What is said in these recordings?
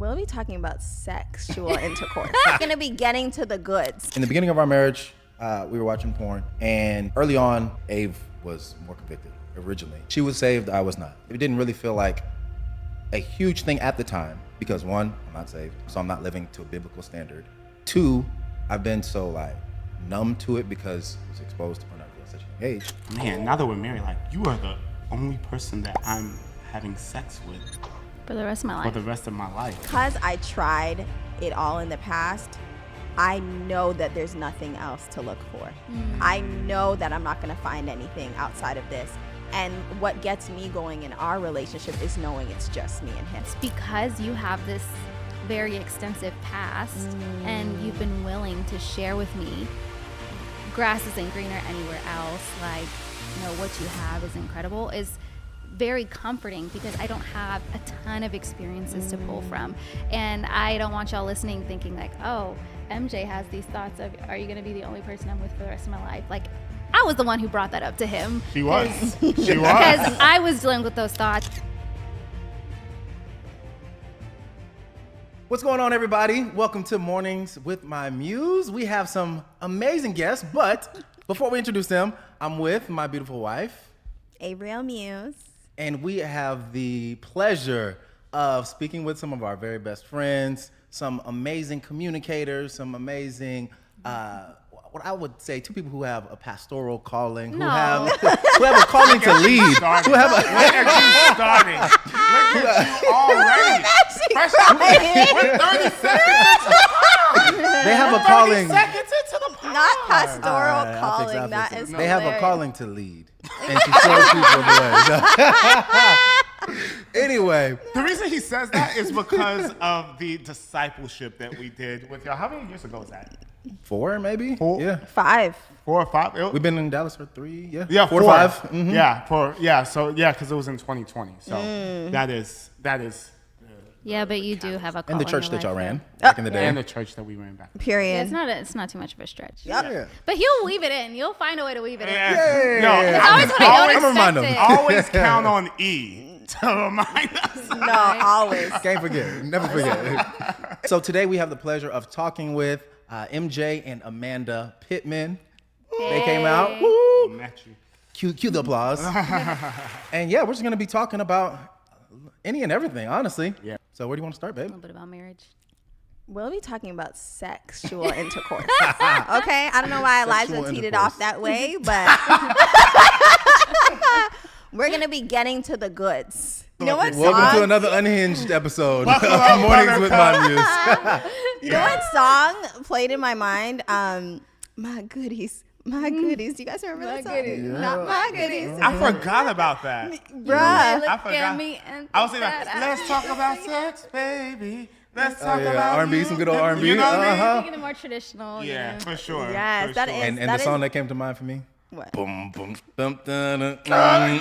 We'll be talking about sexual intercourse. We're going to be getting to the goods. In the beginning of our marriage, we were watching porn, and early on, Ave was more convicted originally. She was saved, I was not. It didn't really feel like a huge thing at the time because one, I'm not saved, so I'm not living to a biblical standard. Two, I've been so like numb to it because I was exposed to pornography at such a young age. Man, now that we're married, like you are the only person that I'm having sex with for the rest of my life. For the rest of my life. Because I tried it all in the past, I know that there's nothing else to look for. I know that I'm not going to find anything outside of this. And what gets me going in our relationship is knowing it's just me and him. It's because you have this very extensive past and you've been willing to share with me. Grass isn't greener anywhere else. Like, you know, what you have is incredible. Is very comforting because I don't have a ton of experiences to pull from. And I don't want y'all listening thinking like, oh, MJ has these thoughts of, are you going to be the only person I'm with for the rest of my life? Like, I was the one who brought that up to him. She was. She was. Because I was dealing with those thoughts. What's going on, everybody? Welcome to Mornings with My Muse. We have some amazing guests, but before we introduce them, I'm with my beautiful wife, Avrielle Muse. And we have the pleasure of speaking with some of our very best friends, some amazing communicators, some amazing, what I would say, two people who have a pastoral calling, who have a calling to lead. Who have When are you starting? Look at you already. We're 30 seconds. They have a calling. 30 seconds into the pod. Not pastoral I'll calling. fix That it. is They have a hilarious. calling to lead and to show people the way. Anyway. The reason he says that is because of the discipleship that we did with y'all. How many years ago was that? 4, maybe? 4? Yeah. 5. 4 or 5? We've been in Dallas for 3, yeah. Yeah, 4 to 5. Mm-hmm. Yeah, because it was in 2020. So that is. Yeah, but you do have a call And the in church your that y'all life, ran though. back in the day. And the church that we ran back. Period. Yeah, it's not too much of a stretch. Yeah. But he'll weave it in. You'll find a way to weave it in. No, It's always when I don't I'm remind expect them. it. always count on E to remind us. No, always. Can't forget. Never forget. So today we have the pleasure of talking with MJ and Amanda Pittman. They came out. Woo! Met you. Cue the applause. And yeah, we're just going to be talking about any and everything, honestly. Yeah. So where do you want to start, A babe? little bit about marriage. We'll be talking about sexual intercourse. Okay? I don't know why Sexual Elijah teed it intercourse. off that way, but we're going to be getting to the goods. You know what Welcome to song? another unhinged episode of Welcome, Mornings with My Muse. You know what song played in my mind? My goodies. My goodies. Do you guys remember that song? goodies. Not my goodies. I forgot about that. Bruh. I Look forgot. at me and I was thinking, that like, let's talk about sex, baby. Let's Oh, talk yeah. about R&B, you. some good old R&B. You know what I mean? Uh-huh. Thinking of more traditional. Yeah, You know. for sure. Yes, for that sure. is- And the song that came to mind for me? What? Boom, boom, bum, da, da, That one.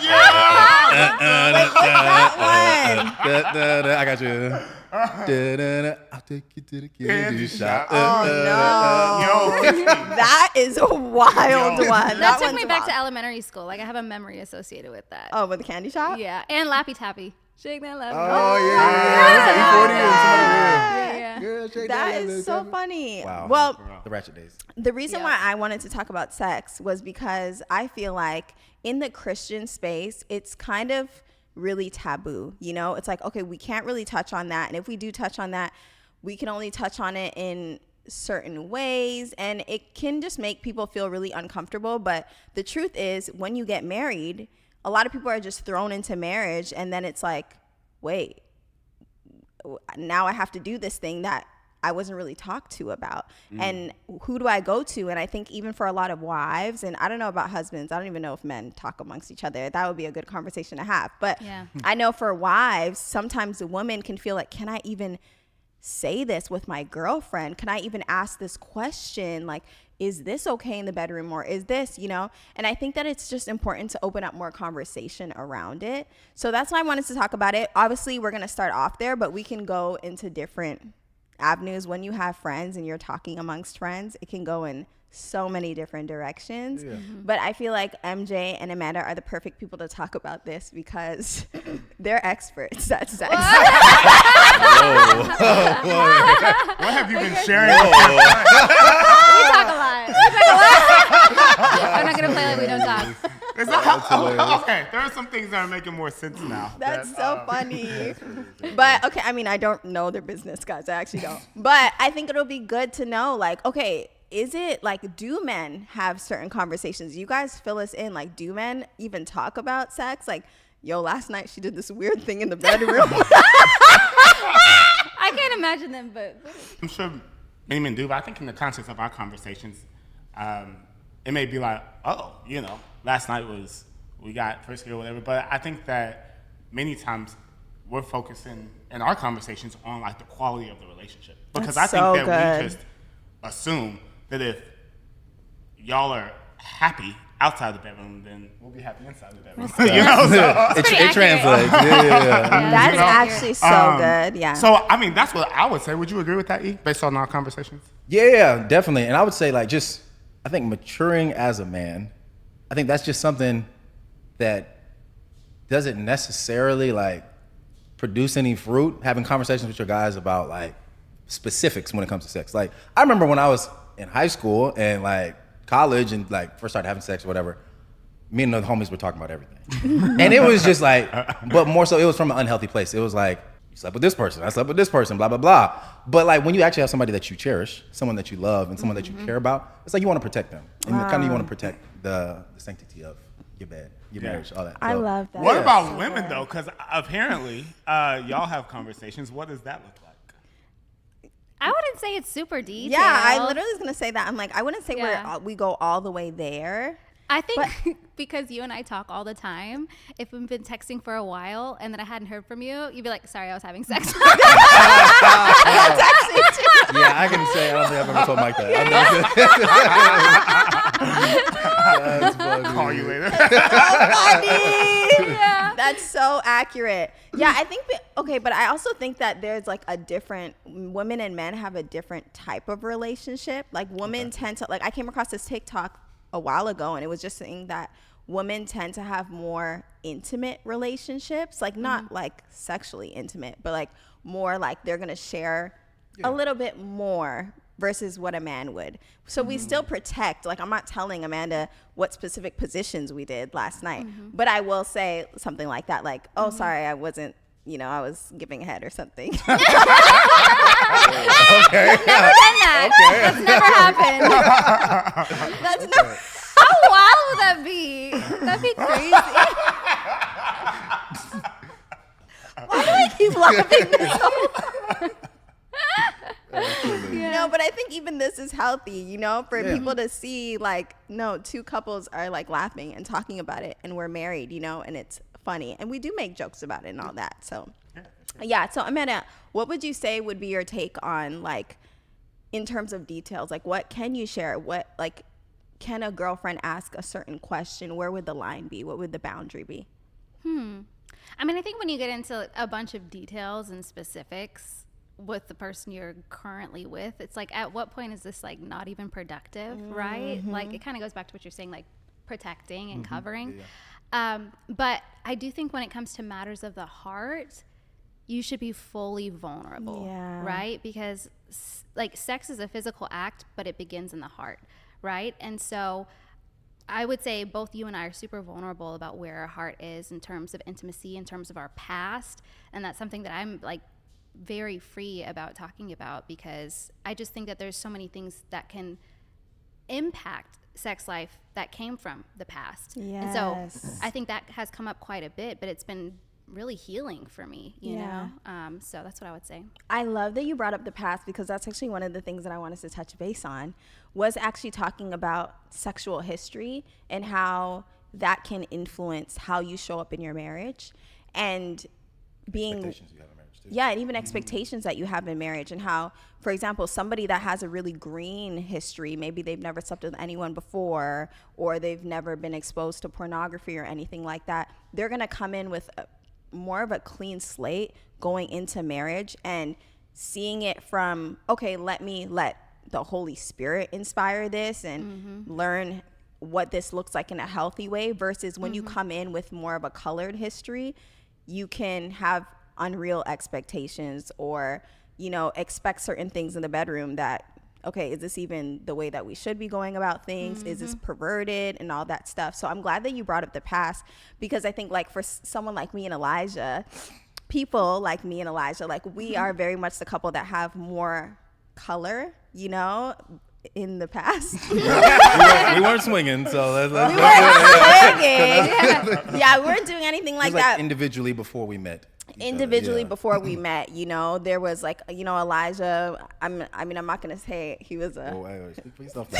I got you. I'll take you to the candy shop. Oh, no. Yo, That is a wild Yo. one. That took one's me back to wild. elementary school. Like I have a memory associated with that. Oh, with the candy shop? Yeah, and Lappy Tappy. Shake that Lappy. Oh, yeah. yeah. Girl, shake That little is so tappy. funny. Wow. Well, The ratchet days. the reason Yeah. why I wanted to talk about sex was because I feel like in the Christian space, it's kind of really taboo. You know, it's like, okay, we can't really touch on that. And if we do touch on that, we can only touch on it in certain ways. And it can just make people feel really uncomfortable. But the truth is, when you get married, a lot of people are just thrown into marriage. And then it's like, wait, now I have to do this thing that I wasn't really talked to about. And who do I go to? And I think even for a lot of wives, and I don't know about husbands, I don't even know if men talk amongst each other. That would be a good conversation to have. But Yeah. I know for wives, sometimes the woman can feel like, can I even say this with my girlfriend? Can I even ask this question? Like, is this okay in the bedroom, or is this, you know? And I think that it's just important to open up more conversation around it. So that's why I wanted to talk about it. Obviously, we're going to start off there, but we can go into different avenues. When you have friends and you're talking amongst friends, it can go in so many different directions. Yeah. But I feel like MJ and Amanda are the perfect people to talk about this because they're experts at sex. What have you been sharing with your friends? We talk a lot. I'm not gonna play like we don't talk. Is that okay, there are some things that are making more sense now. That's so funny. But okay, I mean, I don't know their business, guys. I actually don't. But I think it'll be good to know, like, okay, is it like, do men have certain conversations? You guys fill us in. Like, do men even talk about sex? Like, yo, last night she did this weird thing in the bedroom. I can't imagine them, but I'm sure many men do, but I think in the context of our conversations, it may be like, oh, you know, last night we got first or whatever. But I think that many times we're focusing in our conversations on like the quality of the relationship. Because That's I think so that good. we just assume that if y'all are happy outside the bedroom, then we'll be happy inside the bedroom. You know, so, It translates. Yeah. That's You know, actually so good. Yeah. So, I mean, that's what I would say. Would you agree with that, E, based on our conversations? Yeah, definitely. And I would say, like, just, I think maturing as a man, I think that's just something that doesn't necessarily, like, produce any fruit, having conversations with your guys about, like, specifics when it comes to sex. Like, I remember when I was in high school and, like, college and, like, first started having sex or whatever, me and the homies were talking about everything. And it was just, like, but more so, it was from an unhealthy place. It was, like, you slept with this person, I slept with this person, blah, blah, blah. But, like, when you actually have somebody that you cherish, someone that you love, and someone that you care about, it's like you want to protect them. And kind of you want to protect the sanctity of your bed, your marriage, all that. I So, love that. What Yeah. about So women, good. though? Because apparently y'all have conversations. What does that look like? I wouldn't say it's super detailed. Yeah, I literally was gonna say that. I'm like, I wouldn't say Yeah. we go all the way there. I think because you and I talk all the time, if we've been texting for a while and then I hadn't heard from you, you'd be like, sorry, I was having sex. Yeah, I can say, I don't think I've ever told Mike that. That's funny. Call you later. Yeah. That's so accurate. Yeah, I think, okay, but I also think that there's like a different, women and men have a different type of relationship. Like women tend to, like I came across this TikTok a while ago and it was just saying that women tend to have more intimate relationships, like not like sexually intimate, but like more like they're going to share a little bit more versus what a man would. So we still protect, like I'm not telling Amanda what specific positions we did last night, but I will say something like that, like, oh, sorry, I wasn't, you know, I was giving head or something. Okay. Done that. That's never happened. That's no, How wild would that be? That'd be crazy. why do I keep laughing this No, but I think even this is healthy, you know, for people to see like, no, two couples are like laughing and talking about it and we're married, you know, and it's funny. And we do make jokes about it and all that. So, yeah. So, Amanda, what would you say would be your take on like, in terms of details? Like, what can you share? What, like, can a girlfriend ask a certain question? Where would the line be? What would the boundary be? I mean, I think when you get into a bunch of details and specifics with the person you're currently with, it's like, at what point is this like not even productive, right? Like it kind of goes back to what you're saying, like protecting and covering. But I do think when it comes to matters of the heart, you should be fully vulnerable, right? Because like sex is a physical act, but it begins in the heart, right? And so I would say both you and I are super vulnerable about where our heart is in terms of intimacy, in terms of our past. And that's something that I'm like very free about talking about, because I just think that there's so many things that can impact sex life that came from the past. And so I think that has come up quite a bit, but it's been really healing for me, you know? So that's what I would say. I love that you brought up the past, because that's actually one of the things that I wanted to touch base on, was actually talking about sexual history and how that can influence how you show up in your marriage, and being Expectations you have in marriage too. and even expectations that you have in marriage, and how, for example, somebody that has a really green history, maybe they've never slept with anyone before, or they've never been exposed to pornography or anything like that, they're going to come in with more of a clean slate going into marriage and seeing it from, okay, let me let the Holy Spirit inspire this and learn what this looks like in a healthy way, versus when you come in with more of a colored history, you can have unreal expectations, or, you know, expect certain things in the bedroom that, okay, is this even the way that we should be going about things? Is this perverted and all that stuff? So I'm glad that you brought up the past, because I think like for someone like me and Elijah, people like me and Elijah, like we are very much the couple that have more color, you know, in the past. we weren't swinging, so we weren't swinging. Yeah, we weren't doing anything like that. Individually before we met. Before we met, you know, there was like, you know, Elijah. I'm not gonna say he was a. Oh, wait, please stop He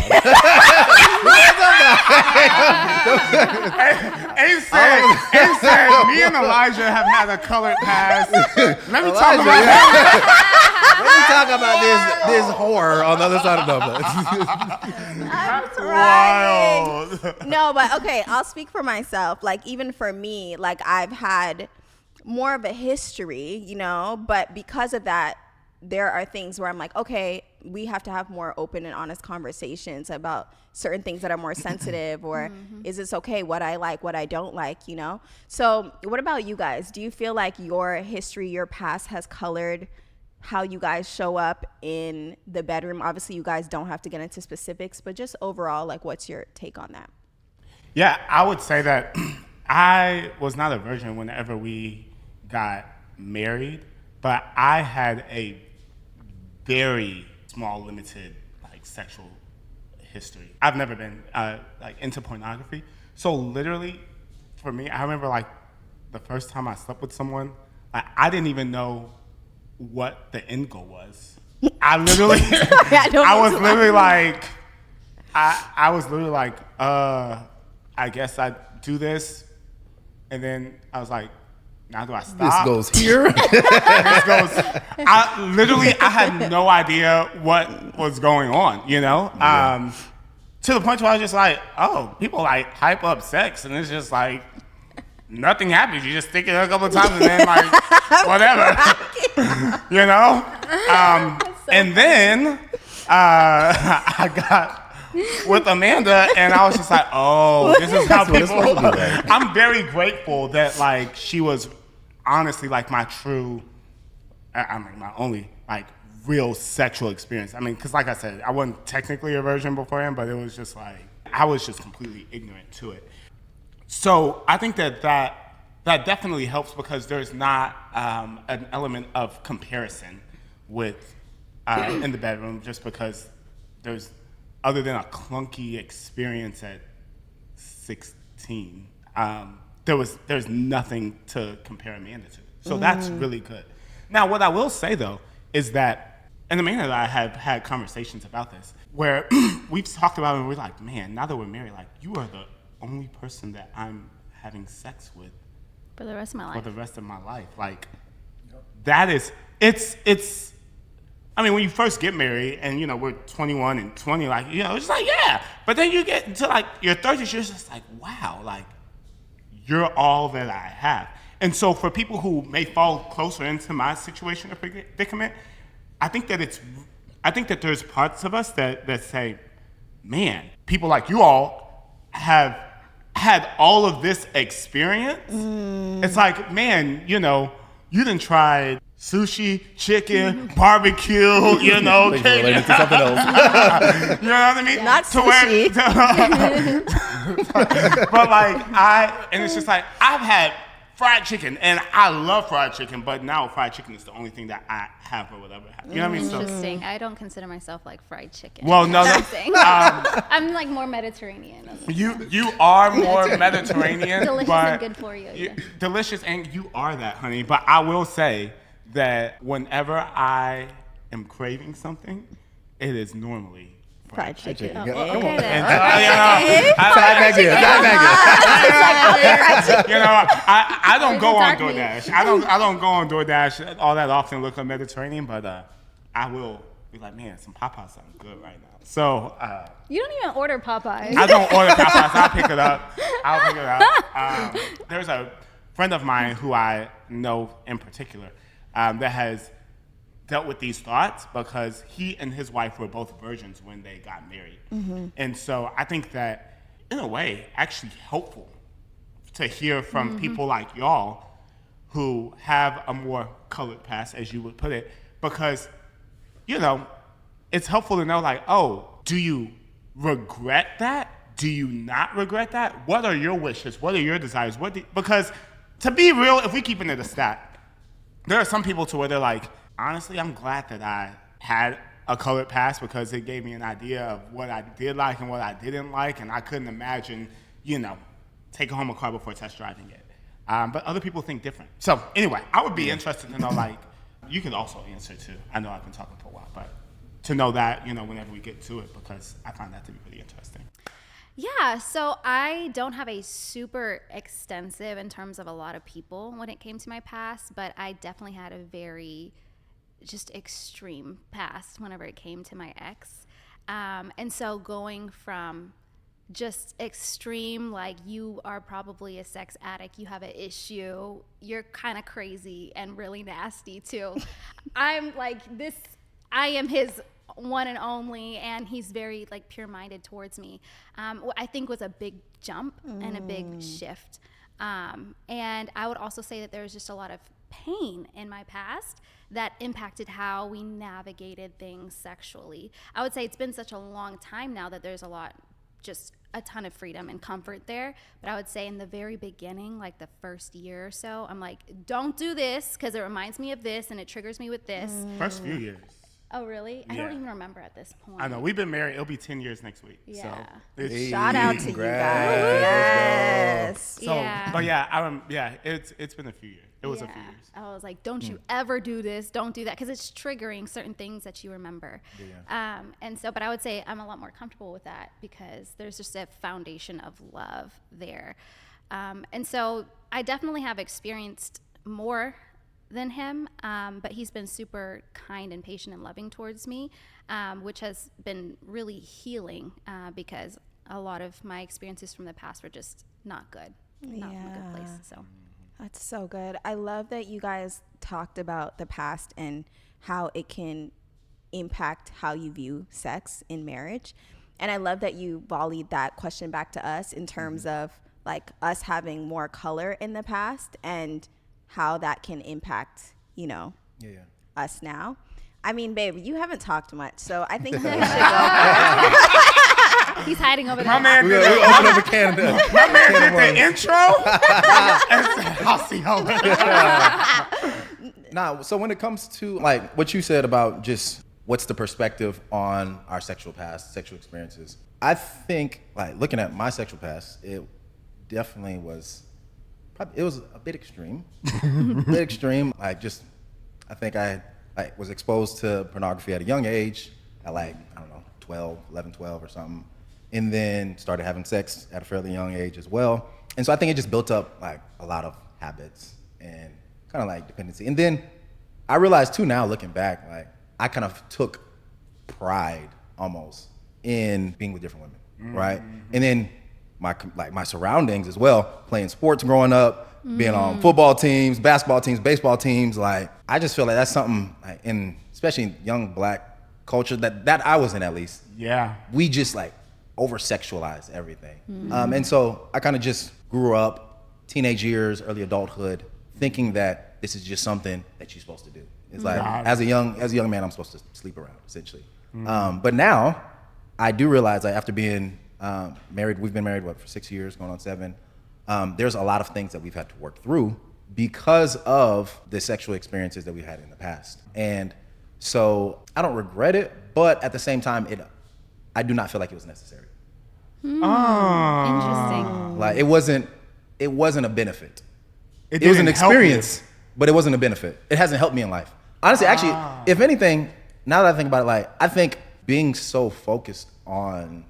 said, me and Elijah have had a colored past. Let me talk about that. Let me talk about this horror on the other side of the That's wild. No, but okay, I'll speak for myself. Like, even for me, like I've had more of a history, you know, but because of that, there are things where I'm like, okay, we have to have more open and honest conversations about certain things that are more sensitive, or is this okay, what I like, what I don't like, you know? So what about you guys? Do you feel like your history, your past has colored how you guys show up in the bedroom? Obviously, you guys don't have to get into specifics, but just overall, like, what's your take on that? Yeah, I would say that I was not a virgin whenever we got married, but I had a very small, limited, like, sexual history. I've never been like into pornography. So literally, for me, I remember like the first time I slept with someone, I didn't even know what the end goal was. I literally, I was literally like, I guess I do this, and then I was like, now do I stop? This goes here. I had no idea what was going on, you know? Yeah. To the point where I was just like, oh, people like hype up sex, and it's just like, nothing happens. You just stick it a couple of times and then like, whatever, you know? And then I got with Amanda, and I was just like, oh, this is how people. I'm very grateful that like she was honestly like my true, I mean my only like real sexual experience. I mean, because like I said, I wasn't technically a virgin beforehand, but it was just like I was just completely ignorant to it. So I think that definitely helps, because there's not an element of comparison with in the bedroom, just because there's, other than a clunky experience at 16, there's nothing to compare Amanda to. So that's really good. Now, what I will say though is that, and Amanda and I have had conversations about this, where we've talked about it and we're like, man, now that we're married, like you are the only person that I'm having sex with for the rest of my life. For the rest of my life. Like, that is, it's, I mean, when you first get married and, you know, we're 21 and 20, like, you know, it's like, yeah. But then you get into, like, your 30s, you're just like, wow, like, you're all that I have. And so for people who may fall closer into my situation or predicament, I think that there's parts of us that say, man, people like you all have had all of this experience. It's like, man, you know, you done tried sushi, chicken, barbecue, you know. Related to something else. You know what I mean? Not sushi. But like, and it's just like, I've had fried chicken, and I love fried chicken, but now fried chicken is the only thing that I have or whatever. You know what I mean? Interesting. I don't consider myself like fried chicken. Well, no. I'm like more Mediterranean. You are more Mediterranean. Delicious but and good for you. Yeah. Delicious, and you are that, honey. But I will say that whenever I am craving something, it is normally fried chicken. Oh, Come on. okay, then. You know, I don't go on DoorDash. I don't go on DoorDash all that often, look at Mediterranean, but I will be like, man, some Popeyes sound good right now. So You don't even order Popeyes. I don't order Popeyes. I'll pick it up. There's a friend of mine who I know in particular that has dealt with these thoughts because he and his wife were both virgins when they got married. And so I think that, in a way, actually helpful to hear from people like y'all who have a more colored past, as you would put it, because, you know, it's helpful to know, like, oh, do you regret that? Do you not regret that? What are your wishes? What are your desires? Because to be real, if we keep it a stat, there are some people to where they're like, honestly, I'm glad that I had a colored past because it gave me an idea of what I did like and what I didn't like, and I couldn't imagine, you know, taking home a car before test driving it. But other people think different. So anyway, I would be interested to know, like, you can also answer too. I know I've been talking for a while, but to know that, you know, whenever we get to it, because I find that to be pretty interesting. Yeah, so I don't have a super extensive in terms of a lot of people when it came to my past, but I definitely had a very just extreme past whenever it came to my ex. And so going from just extreme, like you are probably a sex addict, you have an issue, you're kind of crazy and really nasty too. I'm like this, I am his one and only, and he's very like pure-minded towards me. I think was a big jump and a big shift. And I would also say that there was just a lot of pain in my past that impacted how we navigated things sexually. I would say it's been such a long time now that there's just a ton of freedom and comfort there. But I would say in the very beginning, like the first year or so, I'm like, don't do this because it reminds me of this and it triggers me with this. First few years. Oh, really? Yeah. I don't even remember at this point. I know. We've been married. It'll be 10 years next week. Yeah. So Shout out to you guys. Yes. So, Yeah. but yeah, it's been a few years. It was a few years. I was like, don't you ever do this. Don't do that. Because it's triggering certain things that you remember. Yeah. And so, but I would say I'm a lot more comfortable with that because there's just a foundation of love there. And so I definitely have experienced more than him, but he's been super kind and patient and loving towards me, which has been really healing because a lot of my experiences from the past were just not good, not from a good place. So That's so good. I love that you guys talked about the past and how it can impact how you view sex in marriage. And I love that you volleyed that question back to us in terms of like us having more color in the past and how that can impact, you know, us now. I mean, babe, you haven't talked much, so I think we should go. he's hiding over there. My man We did open up a can. my man did the intro. I'll see how Nah, so when it comes to like what you said about just what's the perspective on our sexual past, sexual experiences, I think like looking at my sexual past, it definitely was it was a bit extreme. Like just, I think I was exposed to pornography at a young age, at like, I don't know, 11, 12 or something. And then started having sex at a fairly young age as well. And so I think it just built up like a lot of habits and kind of like dependency. And then I realized too now looking back, like I kind of took pride almost in being with different women, right? And then my surroundings as well, playing sports growing up, being on football teams, basketball teams, baseball teams. Like I just feel like that's something like in especially in young black culture that I was in at least. Yeah. We just like over sexualize everything. And so I kind of just grew up teenage years, early adulthood, thinking that this is just something that you're supposed to do. It's like as a young man, I'm supposed to sleep around essentially. But now I do realize that after being married, we've been married, for 6 years, going on 7. There's a lot of things that we've had to work through because of the sexual experiences that we had in the past. And so I don't regret it, but at the same time, I do not feel like it was necessary. Interesting. Like it wasn't a benefit. It was an didn't help you. experience, but it wasn't a benefit. It hasn't helped me in life. Honestly, actually, if anything, now that I think about it, like I think being so focused on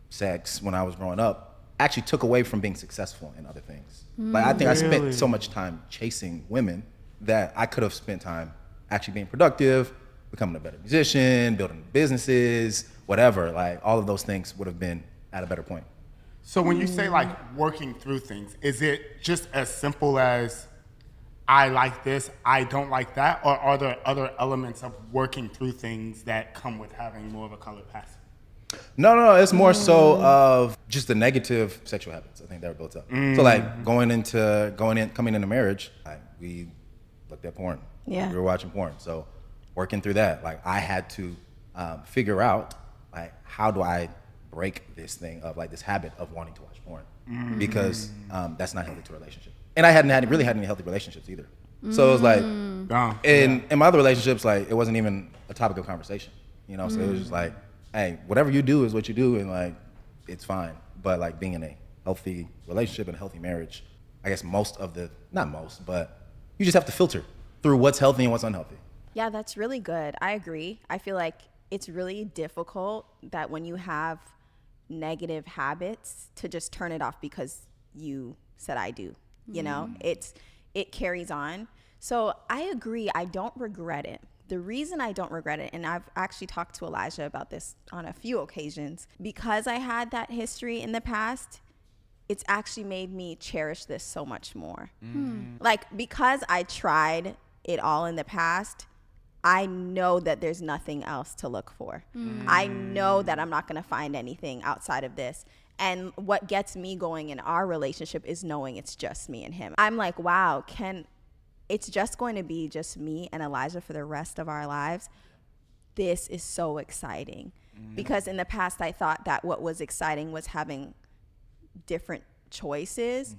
sex when I was growing up actually took away from being successful in other things. Like I think I spent so much time chasing women that I could have spent time actually being productive, becoming a better musician, building businesses, whatever. Like all of those things would have been at a better point. So when you say like working through things, is it just as simple as I like this, I don't like that, or are there other elements of working through things that come with having more of a colored past? No. It's more so of just the negative sexual habits. I think that were built up. So like coming into marriage, we looked at porn. Yeah. We were watching porn. So working through that, like I had to figure out like how do I break this thing of like this habit of wanting to watch porn because that's not healthy to a relationship. And I hadn't really had any healthy relationships either. So it was like, in my other relationships, like it wasn't even a topic of conversation, you know? So it was just like, hey, whatever you do is what you do and like, it's fine. But like being in a healthy relationship and a healthy marriage, I guess not most, but you just have to filter through what's healthy and what's unhealthy. Yeah, that's really good. I agree. I feel like it's really difficult that when you have negative habits to just turn it off because you said I do. You know, it carries on. So I agree. I don't regret it. The reason I don't regret it, and I've actually talked to Elijah about this on a few occasions, because I had that history in the past, it's actually made me cherish this so much more. Like, because I tried it all in the past, I know that there's nothing else to look for. I know that I'm not going to find anything outside of this. And what gets me going in our relationship is knowing it's just me and him. I'm like, wow, it's just going to be just me and Elijah for the rest of our lives. This is so exciting. Because in the past, I thought that what was exciting was having different choices.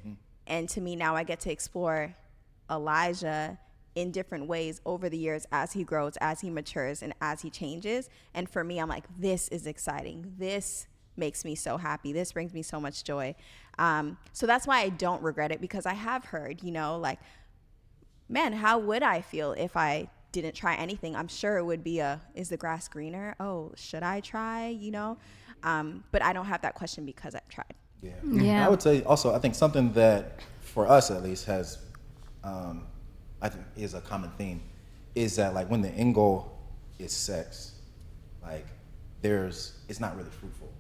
And to me, now I get to explore Elijah in different ways over the years as he grows, as he matures, and as he changes. And for me, I'm like, this is exciting. This makes me so happy. This brings me so much joy. So that's why I don't regret it, because I have heard, you know, like, man, how would I feel if I didn't try anything? I'm sure it would be is the grass greener? Oh, should I try, you know? But I don't have that question because I've tried. Yeah. I would say also, I think something that for us at least has, I think is a common theme, is that like when the end goal is sex, like it's not really fruitful.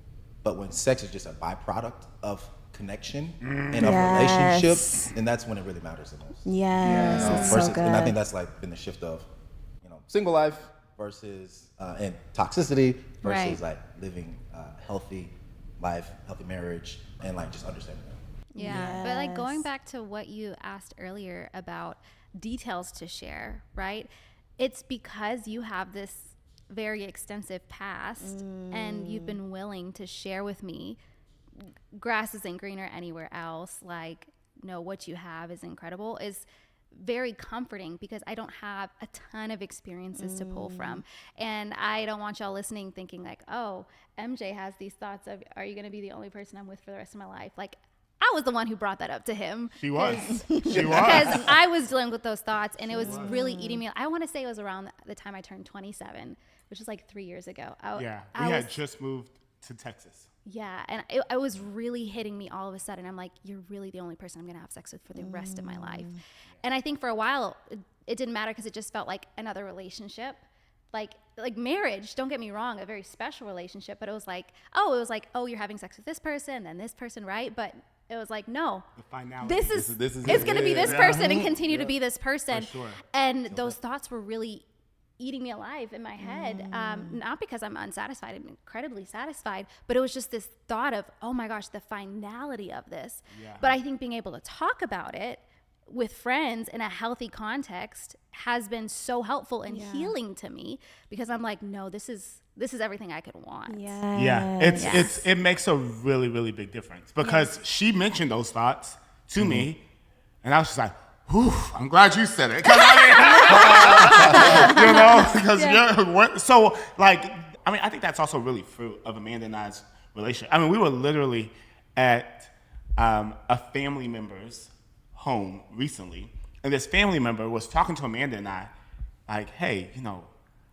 But when sex is just a byproduct of connection and of relationship, then that's when it really matters the most. Yes, it's so good. And I think that's like been the shift of, you know, single life versus and toxicity versus like living healthy life, healthy marriage, and like just understanding that. Yeah, but like going back to what you asked earlier about details to share, right? It's because you have this very extensive past and you've been willing to share with me grass isn't greener anywhere else, like, no, what you have is incredible, is very comforting, because I don't have a ton of experiences to pull from. And I don't want y'all listening thinking like, oh, MJ has these thoughts of, are you going to be the only person I'm with for the rest of my life? Like, I was the one who brought that up to him. She was. Because I was dealing with those thoughts, and it was really eating me. I want to say it was around the time I turned 27, which is like 3 years ago. We had just moved to Texas. Yeah, and it was really hitting me all of a sudden. I'm like, you're really the only person I'm going to have sex with for the rest of my life. And I think for a while, it didn't matter, because it just felt like another relationship. Like marriage, don't get me wrong, a very special relationship, but it was like, oh, you're having sex with this person, then this person, right? But it was like, no, The finality. this is it's going to be this person and continue to be this person. For sure. And those thoughts were really eating me alive in my head, not because I'm unsatisfied. I'm incredibly satisfied, but it was just this thought of, oh my gosh, the finality of this. But I think being able to talk about it with friends in a healthy context has been so helpful and healing to me, because I'm like, no, this is everything I could want. It makes a really, really big difference, because she mentioned those thoughts to me, and I was just like, whew, I'm glad you said it. You know, because so like, I mean, I think that's also really fruit of Amanda and I's relationship. I mean, we were literally at a family member's home recently, and this family member was talking to Amanda and I, like, hey, you know,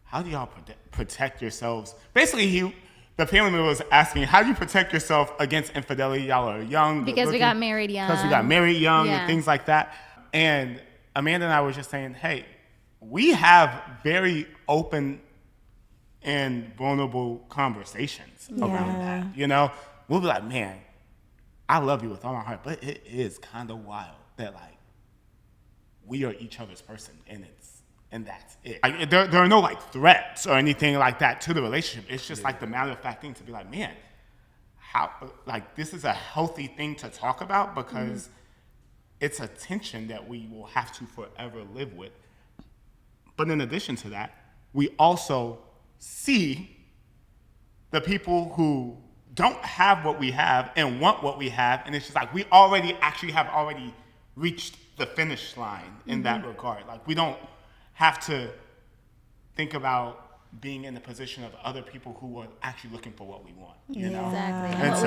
how do y'all protect yourselves? Basically, the family member was asking, how do you protect yourself against infidelity? Y'all are young. Because we got married young. And things like that. And Amanda and I were just saying, hey, we have very open and vulnerable conversations around that. You know, we'll be like, man, I love you with all my heart, but it is kind of wild that, like, we are each other's person, and that's it. Like, there are no like threats or anything like that to the relationship. It's just like the matter of fact thing to be like, man, how, like, this is a healthy thing to talk about, because it's a tension that we will have to forever live with. But in addition to that, we also see the people who don't have what we have and want what we have, and it's just like we have already reached the finish line in that regard. Like, we don't have to think about being in the position of other people who are actually looking for what we want, you know? Exactly. And What so,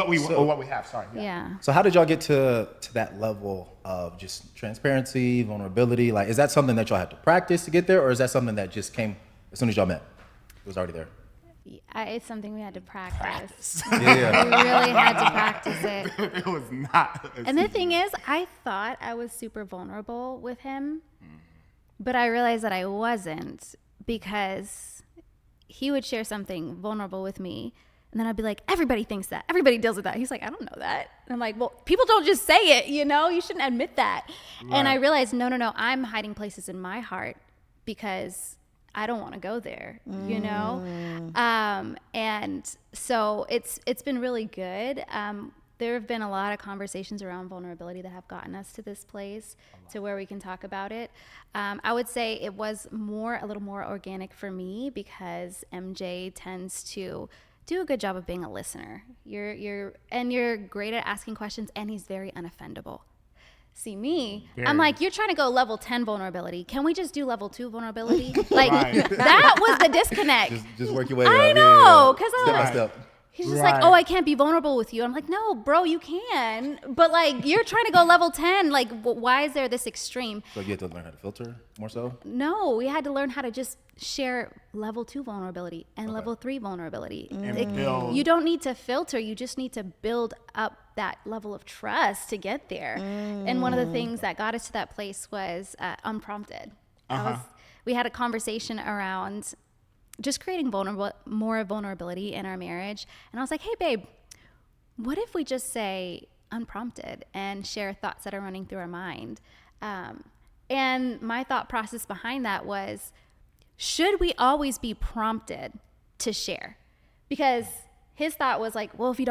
we have. or what we have, sorry. Yeah. So how did y'all get to that level of just transparency, vulnerability? Like, is that something that y'all had to practice to get there, or is that something that just came as soon as y'all met? It was already there. It's something we had to practice. Yeah. We really had to practice it. It was not. And the thing is, I thought I was super vulnerable with him, but I realized that I wasn't, because he would share something vulnerable with me, and then I'd be like, everybody thinks that. Everybody deals with that. He's like, I don't know that. And I'm like, well, people don't just say it, you know? You shouldn't admit that. Right. And I realized, no, I'm hiding places in my heart because I don't want to go there, you know? And so it's been really good. There have been a lot of conversations around vulnerability that have gotten us to this place, to where we can talk about it. I would say it was a little more organic for me, because MJ tends to do a good job of being a listener. You're great at asking questions, and he's very unoffendable. See me, I'm like, you're trying to go level 10 vulnerability. Can we just do level 2 vulnerability? Like, that was the disconnect. Just work your way up. I know, because Step by step. he's just like, oh, I can't be vulnerable with you. I'm like, no, bro, you can. But like, you're trying to go level 10. Like, why is there this extreme? So you had to learn how to filter more so? No, we had to learn how to just share level 2 vulnerability and level 3 vulnerability. And you don't need to filter. You just need to build up that level of trust to get there. And one of the things that got us to that place was unprompted. We had a conversation around just creating more vulnerability in our marriage. And I was like, hey, babe, what if we just say unprompted and share thoughts that are running through our mind? And my thought process behind that was, should we always be prompted to share? Because his thought was like, well, if you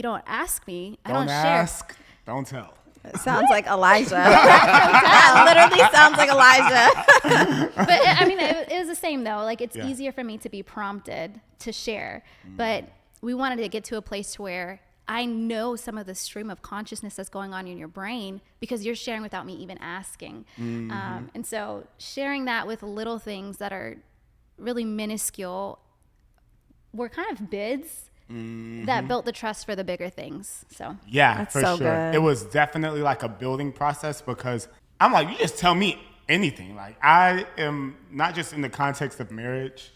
don't ask me, I don't share. Don't ask, don't tell. It sounds like Elijah. That literally sounds like Elijah. But I mean, it was the same though. Like, it's easier for me to be prompted to share. But we wanted to get to a place where I know some of the stream of consciousness that's going on in your brain, because you're sharing without me even asking. And so sharing that with little things that are really minuscule were kind of bids that built the trust for the bigger things. So yeah, that's for so sure. good. It was definitely like a building process, because I'm like, you just tell me anything. Like, I am not just in the context of marriage,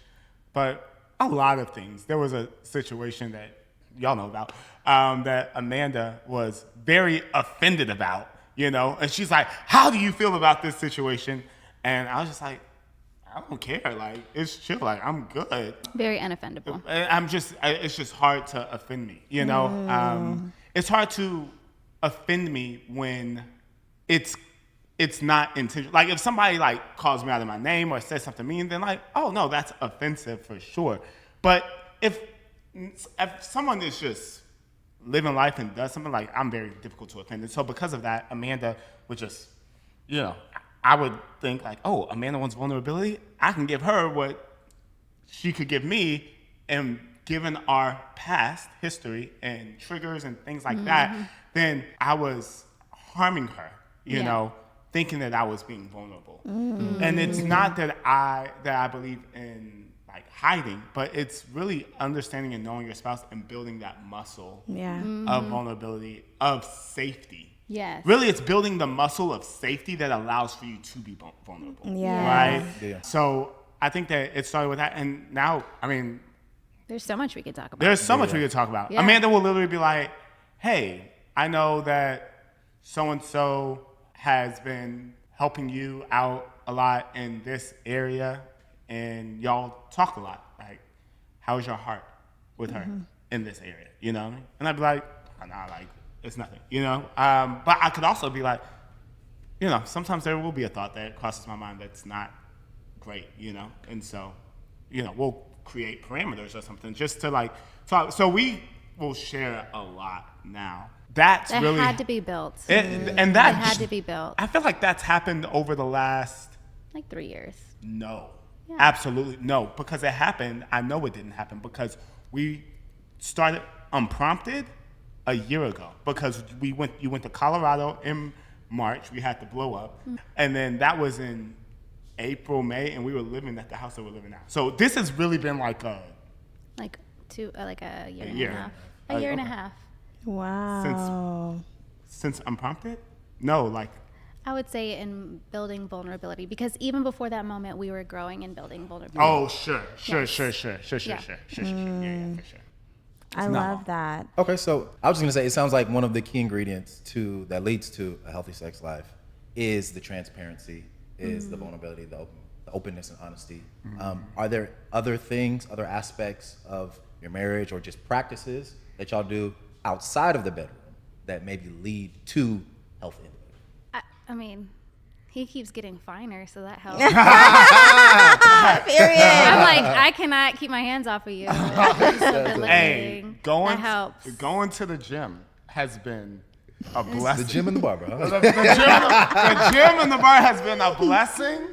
but a lot of things. There was a situation that y'all know about, that Amanda was very offended about, you know? And she's like, how do you feel about this situation? And I was just like, I don't care. Like, it's chill. Like, I'm good. very unoffendable. It's just hard to offend me, you know? It's hard to offend me when it's not intentional. Like, if somebody like calls me out of my name or says something mean, then like, oh no, that's offensive for sure. But if someone is just living life and does something, like, I'm very difficult to offend. And so because of that, Amanda would just, you know, I would think like, oh, Amanda wants vulnerability. I can give her what she could give me. And given our past history and triggers and things like that, then I was harming her, you know, thinking that I was being vulnerable. And it's not that I believe in like hiding, but it's really understanding and knowing your spouse and building that muscle of vulnerability, of safety. Yes. Really, it's building the muscle of safety that allows for you to be vulnerable. Yeah. Right? Yeah. So I think that it started with that. And now, I mean, There's so much we could talk about. there's so much we could talk about. Yeah. Amanda will literally be like, hey, I know that so-and-so has been helping you out a lot in this area, and y'all talk a lot. Like, how's your heart with her in this area? You know what I mean? And I'd be like, oh, nah, like, it's nothing, you know? But I could also be like, sometimes there will be a thought that crosses my mind that's not great, and so, we'll create parameters or something just to like talk. So we will share a lot now. That had to be built. And that it had to be built. I feel like that's happened over the last like 3 years. No, Yeah. absolutely no, because it happened. I know it didn't happen because we started unprompted a year ago because you went to Colorado in March. We had to blow up, and then that was in April, May, and we were living at the house that we're living now. So this has really been like a year and year. a half. A year and a half. Wow. Since unprompted? No, like I would say in building vulnerability, because even before that moment, we were growing and building vulnerability. oh sure. Yeah. Yeah, for sure. I love that. Okay, so I was just gonna say, it sounds like one of the key ingredients that leads to a healthy sex life is the transparency, is the vulnerability, the openness and honesty. Are there other aspects of your marriage or just practices that y'all do outside of the bedroom that maybe lead to healthy intimacy? I mean, he keeps getting finer, so that helps. Period. I'm like, I cannot keep my hands off of you. Hey, that helps. going to the gym has been a blessing. The gym and the bar, bro. The gym and the bar has been a blessing.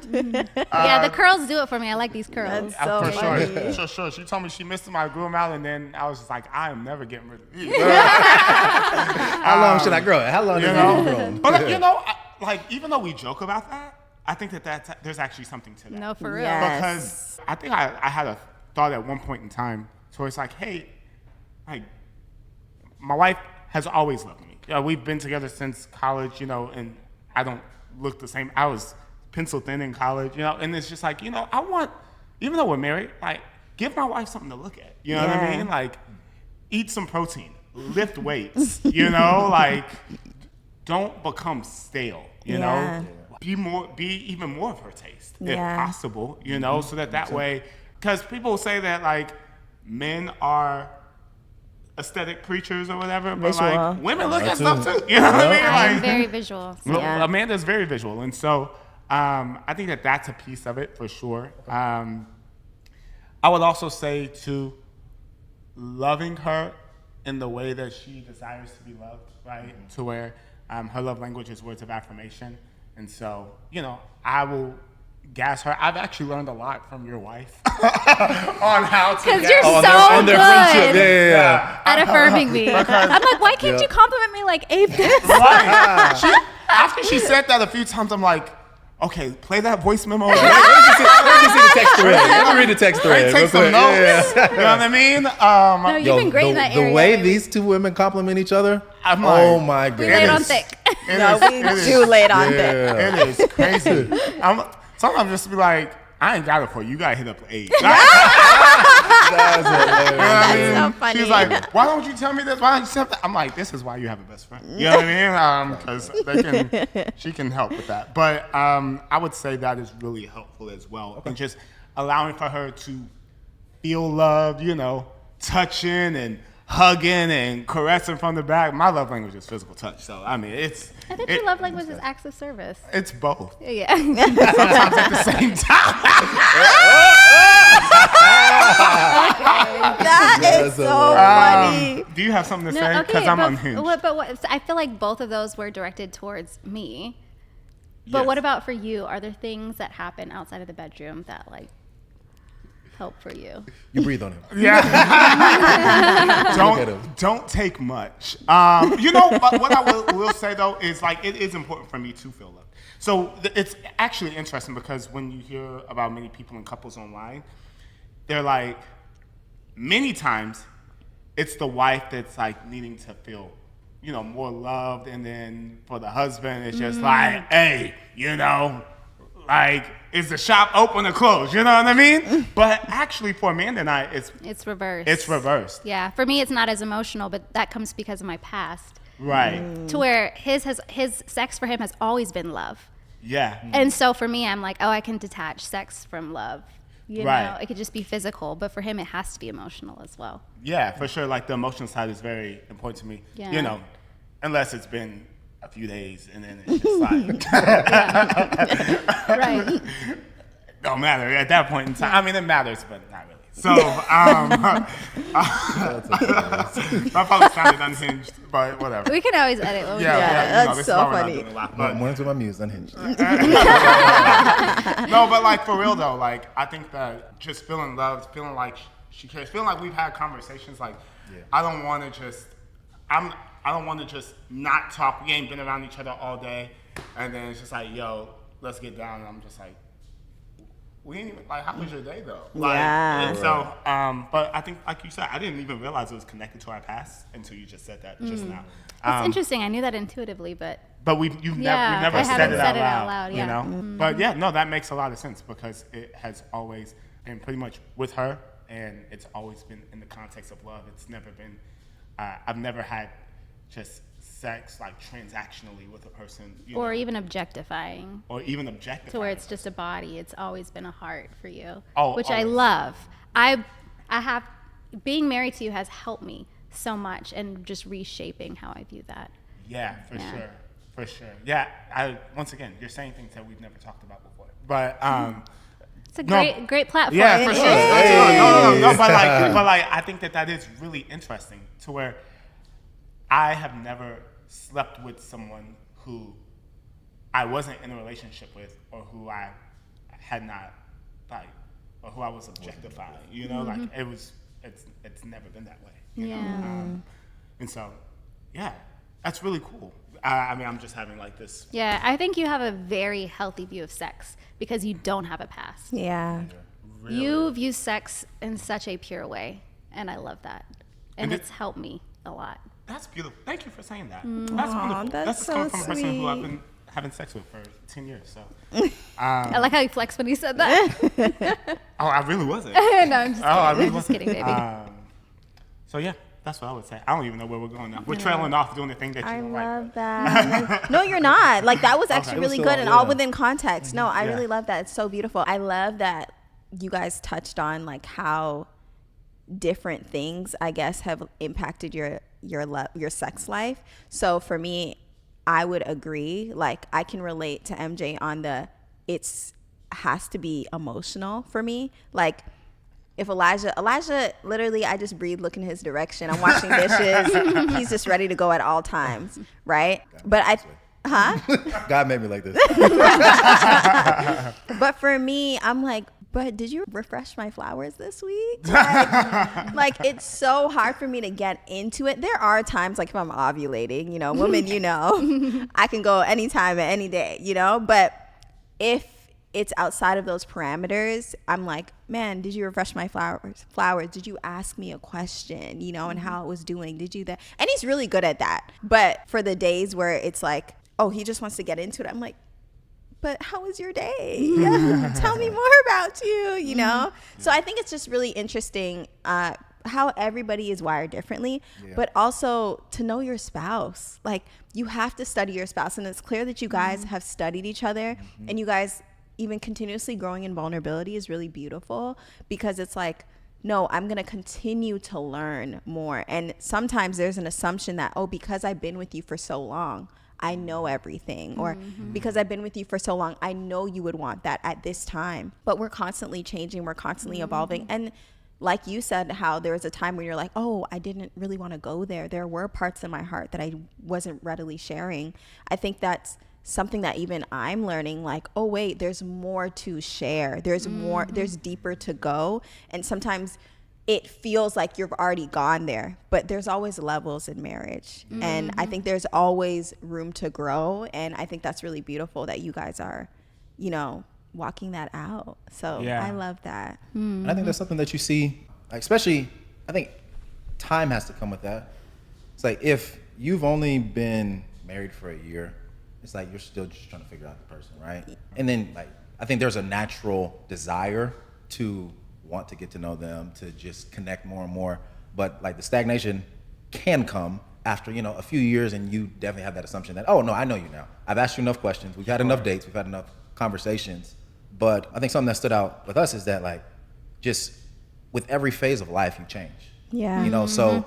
Yeah, the curls do it for me. I like these curls. That's so For funny. sure. She told me she missed my groom out, and then I was just like, I am never getting rid of you. How long should I grow it? How long is it grown? But even though we joke about that, I think that there's actually something to that. No, for real. Yes. Because I think I had a thought at one point in time, so it's like, hey, like my wife has always loved me. We've been together since college, and I don't look the same. I was pencil thin in college, and it's just like, I want, even though we're married, like, give my wife something to look at. You know what I mean? Like, eat some protein, lift weights, like, don't become stale, you know? Be even more of her taste, if possible, so that way, because people say that, like, men are aesthetic creatures or whatever, but Visual. like women look at stuff too. You know what I mean? I'm Like, very visual. So. Yeah. Amanda's very visual, and so I think that's a piece of it for sure. I would also say to loving her in the way that she desires to be loved, right? To where her love language is words of affirmation, and so I will gas her. I've actually learned a lot from your wife on how to. Because you're so on their friendship. good Yeah. at affirming me. I'm like, why can't you compliment me like Abe does? Right. After she said that a few times, I'm like, okay, play that voice memo. Let me see the text thread. Let me read the text thread. Take some real quick. notes. Yeah. You know what I mean? No, you've been great in that area. The way these two women compliment each other, I'm like, oh my We goodness. laid on thick. We do lay it on thick. It is crazy. Sometimes just be like, I ain't got it for you. You gotta hit up Abe. That's hilarious. That's so funny. She's like, why don't you tell me this? Why don't you tell that? I'm like, this is why you have a best friend. You know what I mean? Because she can help with that. But I would say that is really helpful as well. And just allowing for her to feel loved, touching and hugging and caressing from the back. My love language is physical touch. So, I mean, I think your love language is acts of service. it's both. Yeah. Sometimes at the same time. That is so funny. Do you have something to No, say? Because I'm unhinged. I feel like both of those were directed towards me. But Yes. what about for you? Are there things that happen outside of the bedroom that like help for you? You breathe on him. Yeah. Look at him. don't take much. But what I will say though is like it is important for me to feel loved. So it's actually interesting because when you hear about many people and couples online, they're like many times it's the wife that's like needing to feel more loved, and then for the husband it's just like, hey, like, is the shop open or closed? You know what I mean? But actually, for Amanda and I, It's reversed. it's reversed. Yeah. For me, it's not as emotional, but that comes because of my past. Right. To where his sex for him has always been love. Yeah. And so for me, I'm like, I can detach sex from love. Right. It could just be physical, but for him, it has to be emotional as well. Yeah, for sure. Like, the emotional side is very important to me. Yeah. Unless it's been a few days, and then it's just like Right. don't matter at that point in time. I mean, it matters, but not really. So, I probably sounded unhinged, but whatever. We can always edit what we do. that's this so is why we're not funny. doing the laugh, but- Mornings with My Muse, unhinged. No, but like for real though, like I think that just feeling loved, feeling like she cares, feeling like we've had conversations. Like I don't want to just, I don't want to just not talk. We ain't been around each other all day, and then it's just like, yo, let's get down. And I'm just like, we ain't even like, how was your day though? Like, Yeah. And so, but I think, like you said, I didn't even realize it was connected to our past until you just said that just now. It's interesting. I knew that intuitively, but We've Yeah, never I said haven't it said out it loud, out loud, you yeah. know. But yeah, no, that makes a lot of sense because it has always been pretty much with her, and it's always been in the context of love. It's never been. I've never had just sex like transactionally with a person, or even objectifying or even objectifying. to where it's just a body. It's always been a heart for you, Oh, which I always. love. I have being married to you has helped me so much, and just reshaping how I view that. Yeah, for Yeah. sure, for sure. Yeah, once again, you're saying things that we've never talked about before, but It's a No. great platform. Yeah, for sure. No, but like, I think that is really interesting to where I have never slept with someone who I wasn't in a relationship with, or who I had not like, or who I was objectifying. You know, like it's never been that way. You Yeah. know? And so, yeah, that's really cool. I mean, I'm just having like this. Yeah, I think you have a very healthy view of sex because you don't have a past. Yeah. You view sex in such a pure way, and I love that. And And it's helped me a lot. That's beautiful. Thank you for saying that. That's wonderful. that's coming so from a person who I've sweet. been having sex with for 10 years. So, I like how you flexed when he said that. oh, I really wasn't. No, I'm just kidding. I really I'm just wasn't. kidding, baby. So yeah, that's what I would say. I don't even know where we're going now. We're trailing off doing the thing that you I don't love like. that. No, you're not. Like that was actually It was really so- good and all yeah. within context. No, I Yeah. really love that. It's so beautiful. I love that you guys touched on like how different things I guess have impacted your sex life. So for me, I would agree. Like I can relate to MJ on it's has to be emotional for me. Like if Elijah, literally, I just breathe, look in his direction. I'm washing dishes. He's just ready to go at all times, right? But God made me like this. But for me, I'm like, but did you refresh my flowers this week? Like it's so hard for me to get into it. There are times like if I'm ovulating, you know, women, you know, I can go anytime and any day, you know, but if it's outside of those parameters, I'm like, man, did you refresh my flowers? Did you ask me a question, you know, and how it was doing? Did you that? And he's really good at that. But for the days where it's like, oh, he just wants to get into it, I'm like, but how was your day? Tell me more about you, you know? So I think it's just really interesting how everybody is wired differently, but also to know your spouse. Like you have to study your spouse. And it's clear that you guys have studied each other and you guys even continuously growing in vulnerability is really beautiful because it's like, no, I'm going to continue to learn more. And sometimes there's an assumption that, oh, because I've been with you for so long, I know everything, or because I've been with you for so long, I know you would want that at this time. But we're constantly changing, we're constantly evolving. And like you said, how there was a time when you're like, oh, I didn't really want to go there. There were parts in my heart that I wasn't readily sharing. I think that's something that even I'm learning, like, oh, wait, there's more to share. There's more, there's deeper to go. And sometimes it feels like you've already gone there, but there's always levels in marriage. And I think there's always room to grow. And I think that's really beautiful that you guys are, you know, walking that out. So Yeah. I love that. And I think that's something that you see, like, especially, I think time has to come with that. It's like if you've only been married for a year, it's like you're still just trying to figure out the person, right? And then, like, I think there's a natural desire to want to get to know them, to just connect more and more. But like the stagnation can come after, you know, a few years, and you definitely have that assumption that, oh no, I know you now. I've asked you enough questions. We've had enough dates. We've had enough conversations. But I think something that stood out with us is that, like, just with every phase of life, you change. Yeah. You know, so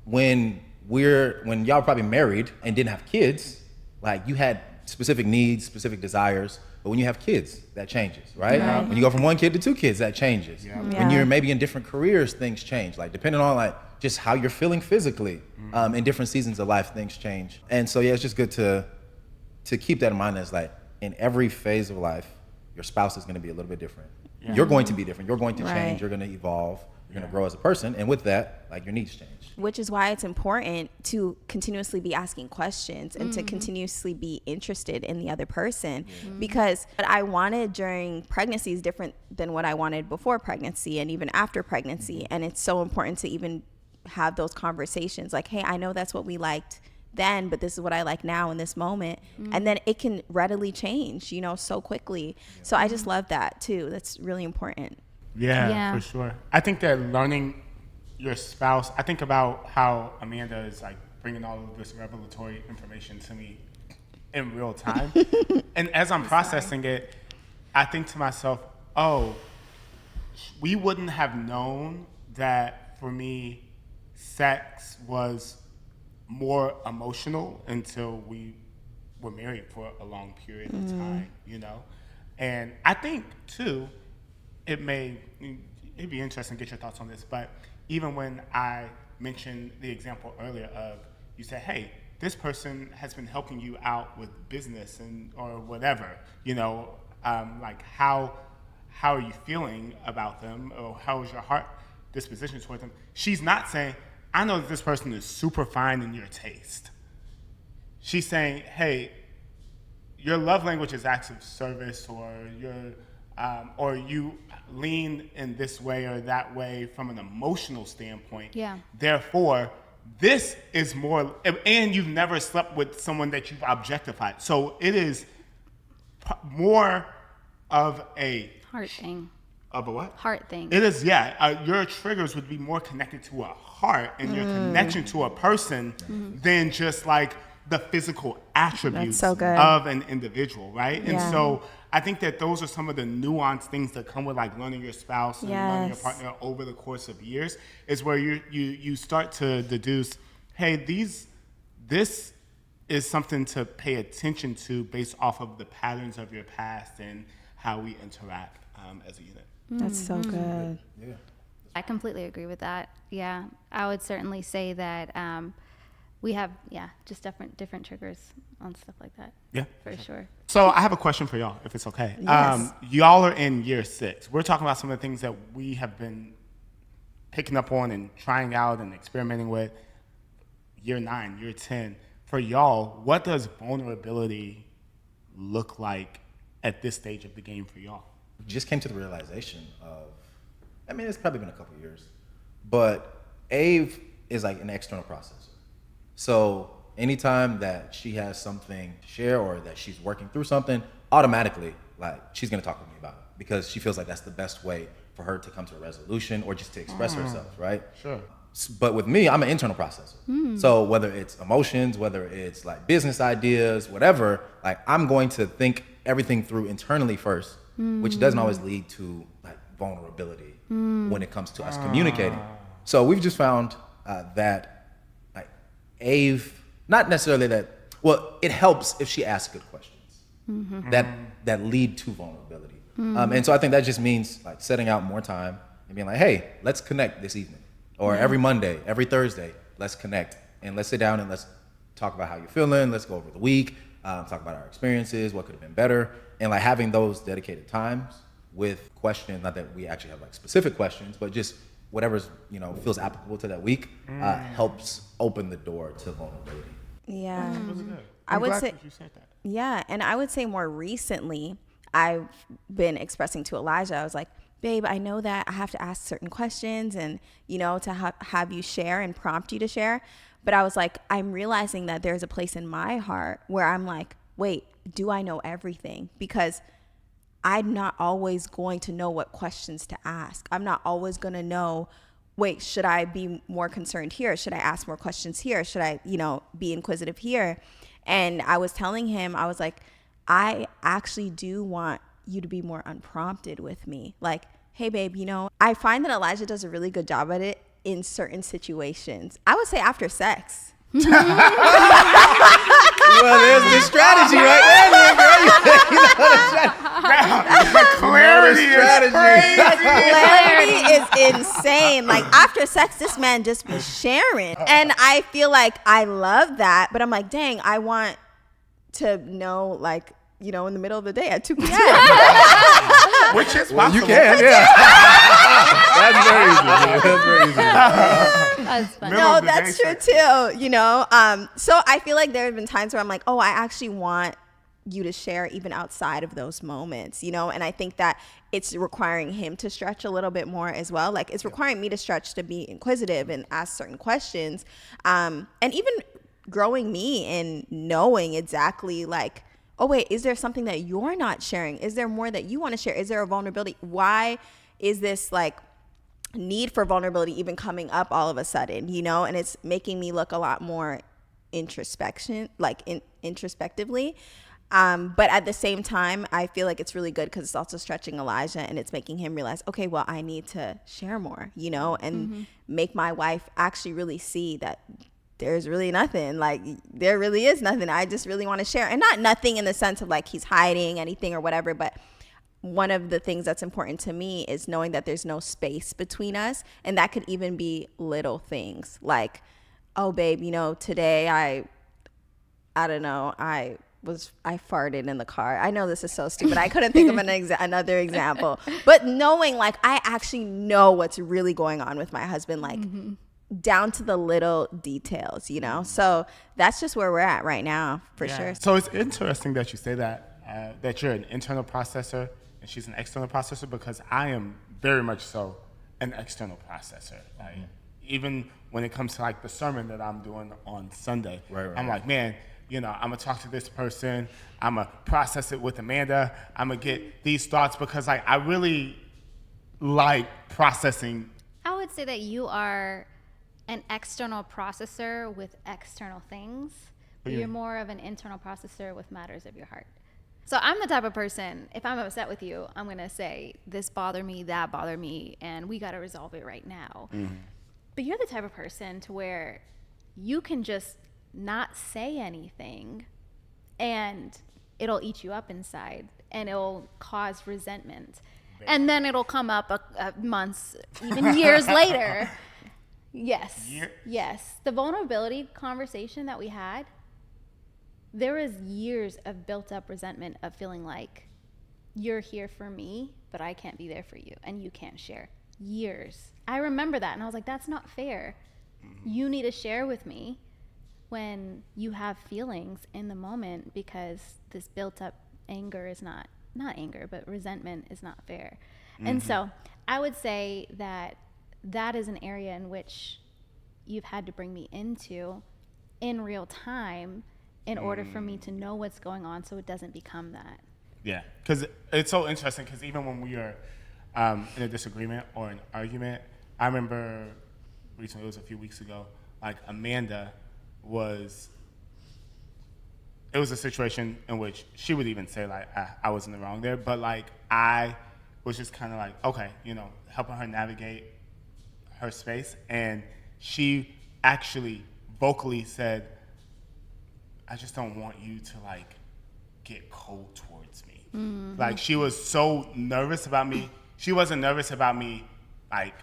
when y'all were probably married and didn't have kids, like you had specific needs, specific desires, but when you have kids, that changes, right? When you go from one kid to two kids, that changes. When you're maybe in different careers, things change. Like depending on like just how you're feeling physically, in different seasons of life, things change. And so yeah, it's just good to keep that in mind. As like in every phase of life, your spouse is going to be a little bit different. You're going to be different. You're going to change. You're going to evolve. You're going to grow as a person. And with that, like your needs change. Which is why it's important to continuously be asking questions and to continuously be interested in the other person. Because what I wanted during pregnancy is different than what I wanted before pregnancy and even after pregnancy. And it's so important to even have those conversations like, hey, I know that's what we liked then, but this is what I like now in this moment. And then it can readily change, you know, so quickly. So I just love that too. That's really important. Yeah, for sure. I think that learning your spouse, I think about how Amanda is like bringing all of this revelatory information to me in real time. And as I'm processing it, I think to myself, oh, we wouldn't have known that for me, sex was more emotional until we were married for a long period of time, you know? And I think, too, it'd be interesting to get your thoughts on this, but even when I mentioned the example earlier of, you said, hey, this person has been helping you out with business and or whatever, you know, like how are you feeling about them, or how is your heart disposition toward them? She's not saying, I know that this person is super fine in your taste. She's saying, hey, your love language is acts of service, or you lean in this way or that way from an emotional standpoint. Yeah. Therefore, this is more, and you've never slept with someone that you've objectified. So it is more of a Heart thing. Of a what? Heart thing. It is, yeah. Your triggers would be more connected to a heart and your connection to a person than just like the physical attributes of an individual, right? And so I think that those are some of the nuanced things that come with like learning your spouse and learning your partner over the course of years, is where you start to deduce, hey, this is something to pay attention to based off of the patterns of your past and how we interact as a unit. That's so good. Yeah. I completely agree with that. Yeah, I would certainly say that we have, just different triggers on stuff like that. Yeah, for sure. So I have a question for y'all, if it's okay. Yes. Y'all are in year 6. We're talking about some of the things that we have been picking up on and trying out and experimenting with. Year 9, year 10. For y'all, what does vulnerability look like at this stage of the game for y'all? Just came to the realization of, I mean, it's probably been a couple of years, but Ave is like an external processor. So anytime that she has something to share or that she's working through something, automatically, like, she's gonna talk with me about it because she feels like that's the best way for her to come to a resolution or just to express herself, right? Sure. But with me, I'm an internal processor. So whether it's emotions, whether it's like business ideas, whatever, like I'm going to think everything through internally first, which doesn't always lead to like vulnerability when it comes to us communicating. So we've just found that like Ave, not necessarily that, well, it helps if she asks good questions that lead to vulnerability. And so I think that just means like setting out more time and being like, hey, let's connect this evening. Or every Monday, every Thursday, let's connect and let's sit down and let's talk about how you're feeling. Let's go over the week, talk about our experiences, what could have been better. And like having those dedicated times with questions, not that we actually have like specific questions, but just whatever's, you know, feels applicable to that week, helps open the door to vulnerability. Yeah. That's really good. I would glad say, that you said that. yeah. And I would say more recently, I've been expressing to Elijah, I was like, babe, I know that I have to ask certain questions and, you know, to have you share and prompt you to share. But I was like, I'm realizing that there's a place in my heart where I'm like, wait, do I know everything? Because I'm not always going to know what questions to ask. I'm not always going to know, wait, should I be more concerned here? Should I ask more questions here? Should I, you know, be inquisitive here? And I was telling him, I was like, I actually do want you to be more unprompted with me. Like, hey babe, you know, I find that Elijah does a really good job at it in certain situations. I would say after sex, Well, there's the strategy right there, girl. You know the strategy. Clarity Clarity is insane. Like after sex, this man just be sharing. And I feel like I love that, but I'm like, dang, I want to know, like, you know, in the middle of the day at 2 p.m. Which is possible. Well, you can, yeah. That's very easy. That's very easy. That's funny. No, that's true too, you know. So I feel like there have been times where I'm like, oh, I actually want you to share even outside of those moments, you know. And I think that it's requiring him to stretch a little bit more as well. Like it's requiring me to stretch to be inquisitive and ask certain questions, and even growing me in knowing exactly like, oh wait, is there something that you're not sharing? Is there more that you want to share? Is there a vulnerability? Why is this like need for vulnerability even coming up all of a sudden, you know? And it's making me look a lot more introspectively. But at the same time, I feel like it's really good because it's also stretching Elijah and it's making him realize, okay, well, I need to share more, you know, and make my wife actually really see that there's really nothing. Like there really is nothing. I just really want to share, and not nothing in the sense of like he's hiding anything or whatever, but one of the things that's important to me is knowing that there's no space between us. And that could even be little things like, oh babe, you know, today I don't know, I farted in the car. I know this is so stupid. I couldn't think of another example, but knowing like I actually know what's really going on with my husband, like down to the little details, you know? So that's just where we're at right now, for sure. So it's interesting that you say that, that you're an internal processor and she's an external processor, because I am very much so an external processor. Like, even when it comes to like the sermon that I'm doing on Sunday, I'm like, man, you know, I'm gonna talk to this person, I'm gonna process it with Amanda, I'm gonna get these thoughts, because like I really like processing. I would say that you are an external processor with external things, but you're more of an internal processor with matters of your heart. So I'm the type of person, if I'm upset with you, I'm gonna say this bothered me, that bothered me, and we gotta resolve it right now. But you're the type of person to where you can just not say anything and it'll eat you up inside and it'll cause resentment. And then it'll come up months, even years later. Yes. Yes. The vulnerability conversation that we had, there was years of built up resentment of feeling like you're here for me, but I can't be there for you and you can't share. Years. I remember that and I was like, that's not fair. You need to share with me when you have feelings in the moment, because this built up anger is not anger, but resentment is not fair. And so I would say that that is an area in which you've had to bring me into in real time in order for me to know what's going on so it doesn't become that. Yeah, because it's so interesting, because even when we are in a disagreement or an argument, I remember recently, it was a few weeks ago, like Amanda it was a situation in which she would even say like, I was in the wrong there, but like I was just kind of like, okay, you know, helping her navigate her space. And she actually vocally said, I just don't want you to like get cold towards me. Like she was so nervous about me. She wasn't nervous about me like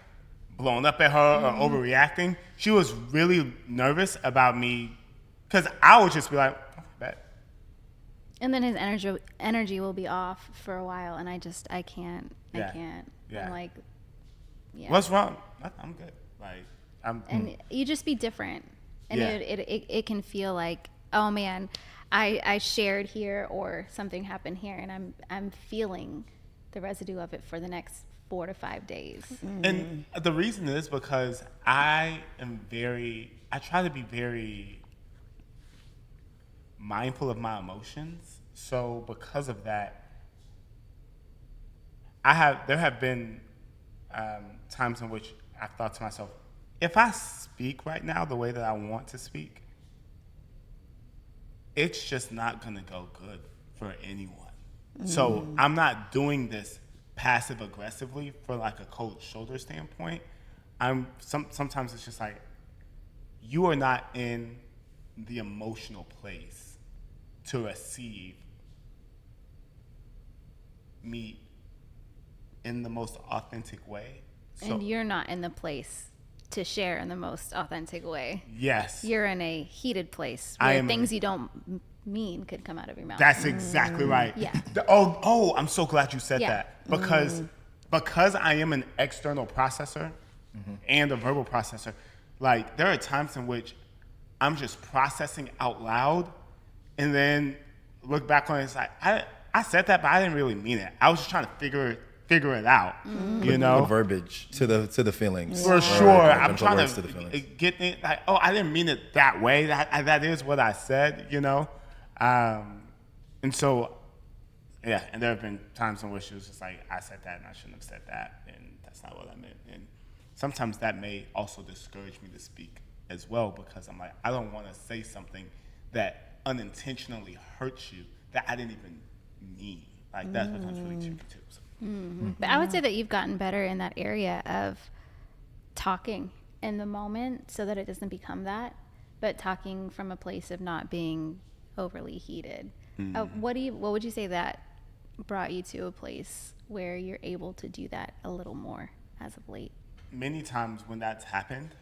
blowing up at her or overreacting. She was really nervous about me, because I would just be like, oh, bet. And then his energy will be off for a while, and I can't. Yeah. I'm like, yeah. What's wrong? I'm good. Like, and you just be different, and it can feel like, oh man, I shared here or something happened here, and I'm feeling the residue of it for the next 4 to 5 days. And the reason is because I try to be very mindful of my emotions. So because of that, there have been times in which I've thought to myself, if I speak right now the way that I want to speak, it's just not gonna go good for anyone. So I'm not doing this passive aggressively for like a cold shoulder standpoint. Sometimes it's just like, you are not in the emotional place to receive me in the most authentic way. So, And you're not in the place to share in the most authentic way. yes. You're in a heated place I where am- things you don't mean could come out of your mouth. That's exactly right. Yeah. I'm so glad you said Yeah. that. Because I am an external processor and a verbal processor, like there are times in which I'm just processing out loud and then look back on it, it's like, I said that, but I didn't really mean it. I was just trying to figure it out, you know? Put verbiage to the feelings. For Or sure. I'm eventual trying words to the feelings. get it, like, I didn't mean it that way. That is what I said, you know? And so, yeah, and there have been times in which it was just like, I said that and I shouldn't have said that, and that's not what I meant. And sometimes that may also discourage me to speak as well, because I'm like, I don't want to say something that unintentionally hurts you that I didn't even mean. Like, that becomes really tricky too. So. But I would say that you've gotten better in that area of talking in the moment so that it doesn't become that, but talking from a place of not being overly heated. What would you say that brought you to a place where you're able to do that a little more as of late? Many times when that's happened,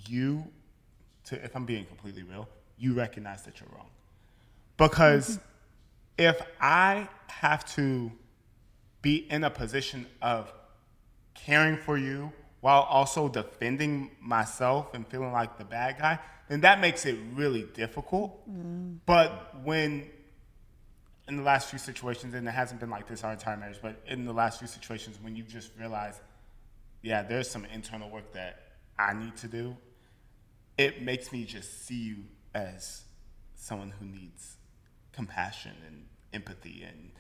if I'm being completely real, you recognize that you're wrong. Because if I have to be in a position of caring for you while also defending myself and feeling like the bad guy, then that makes it really difficult. But when, in the last few situations, and it hasn't been like this our entire marriage, but in the last few situations when you just realize, yeah, there's some internal work that I need to do, it makes me just see you as someone who needs compassion and empathy, and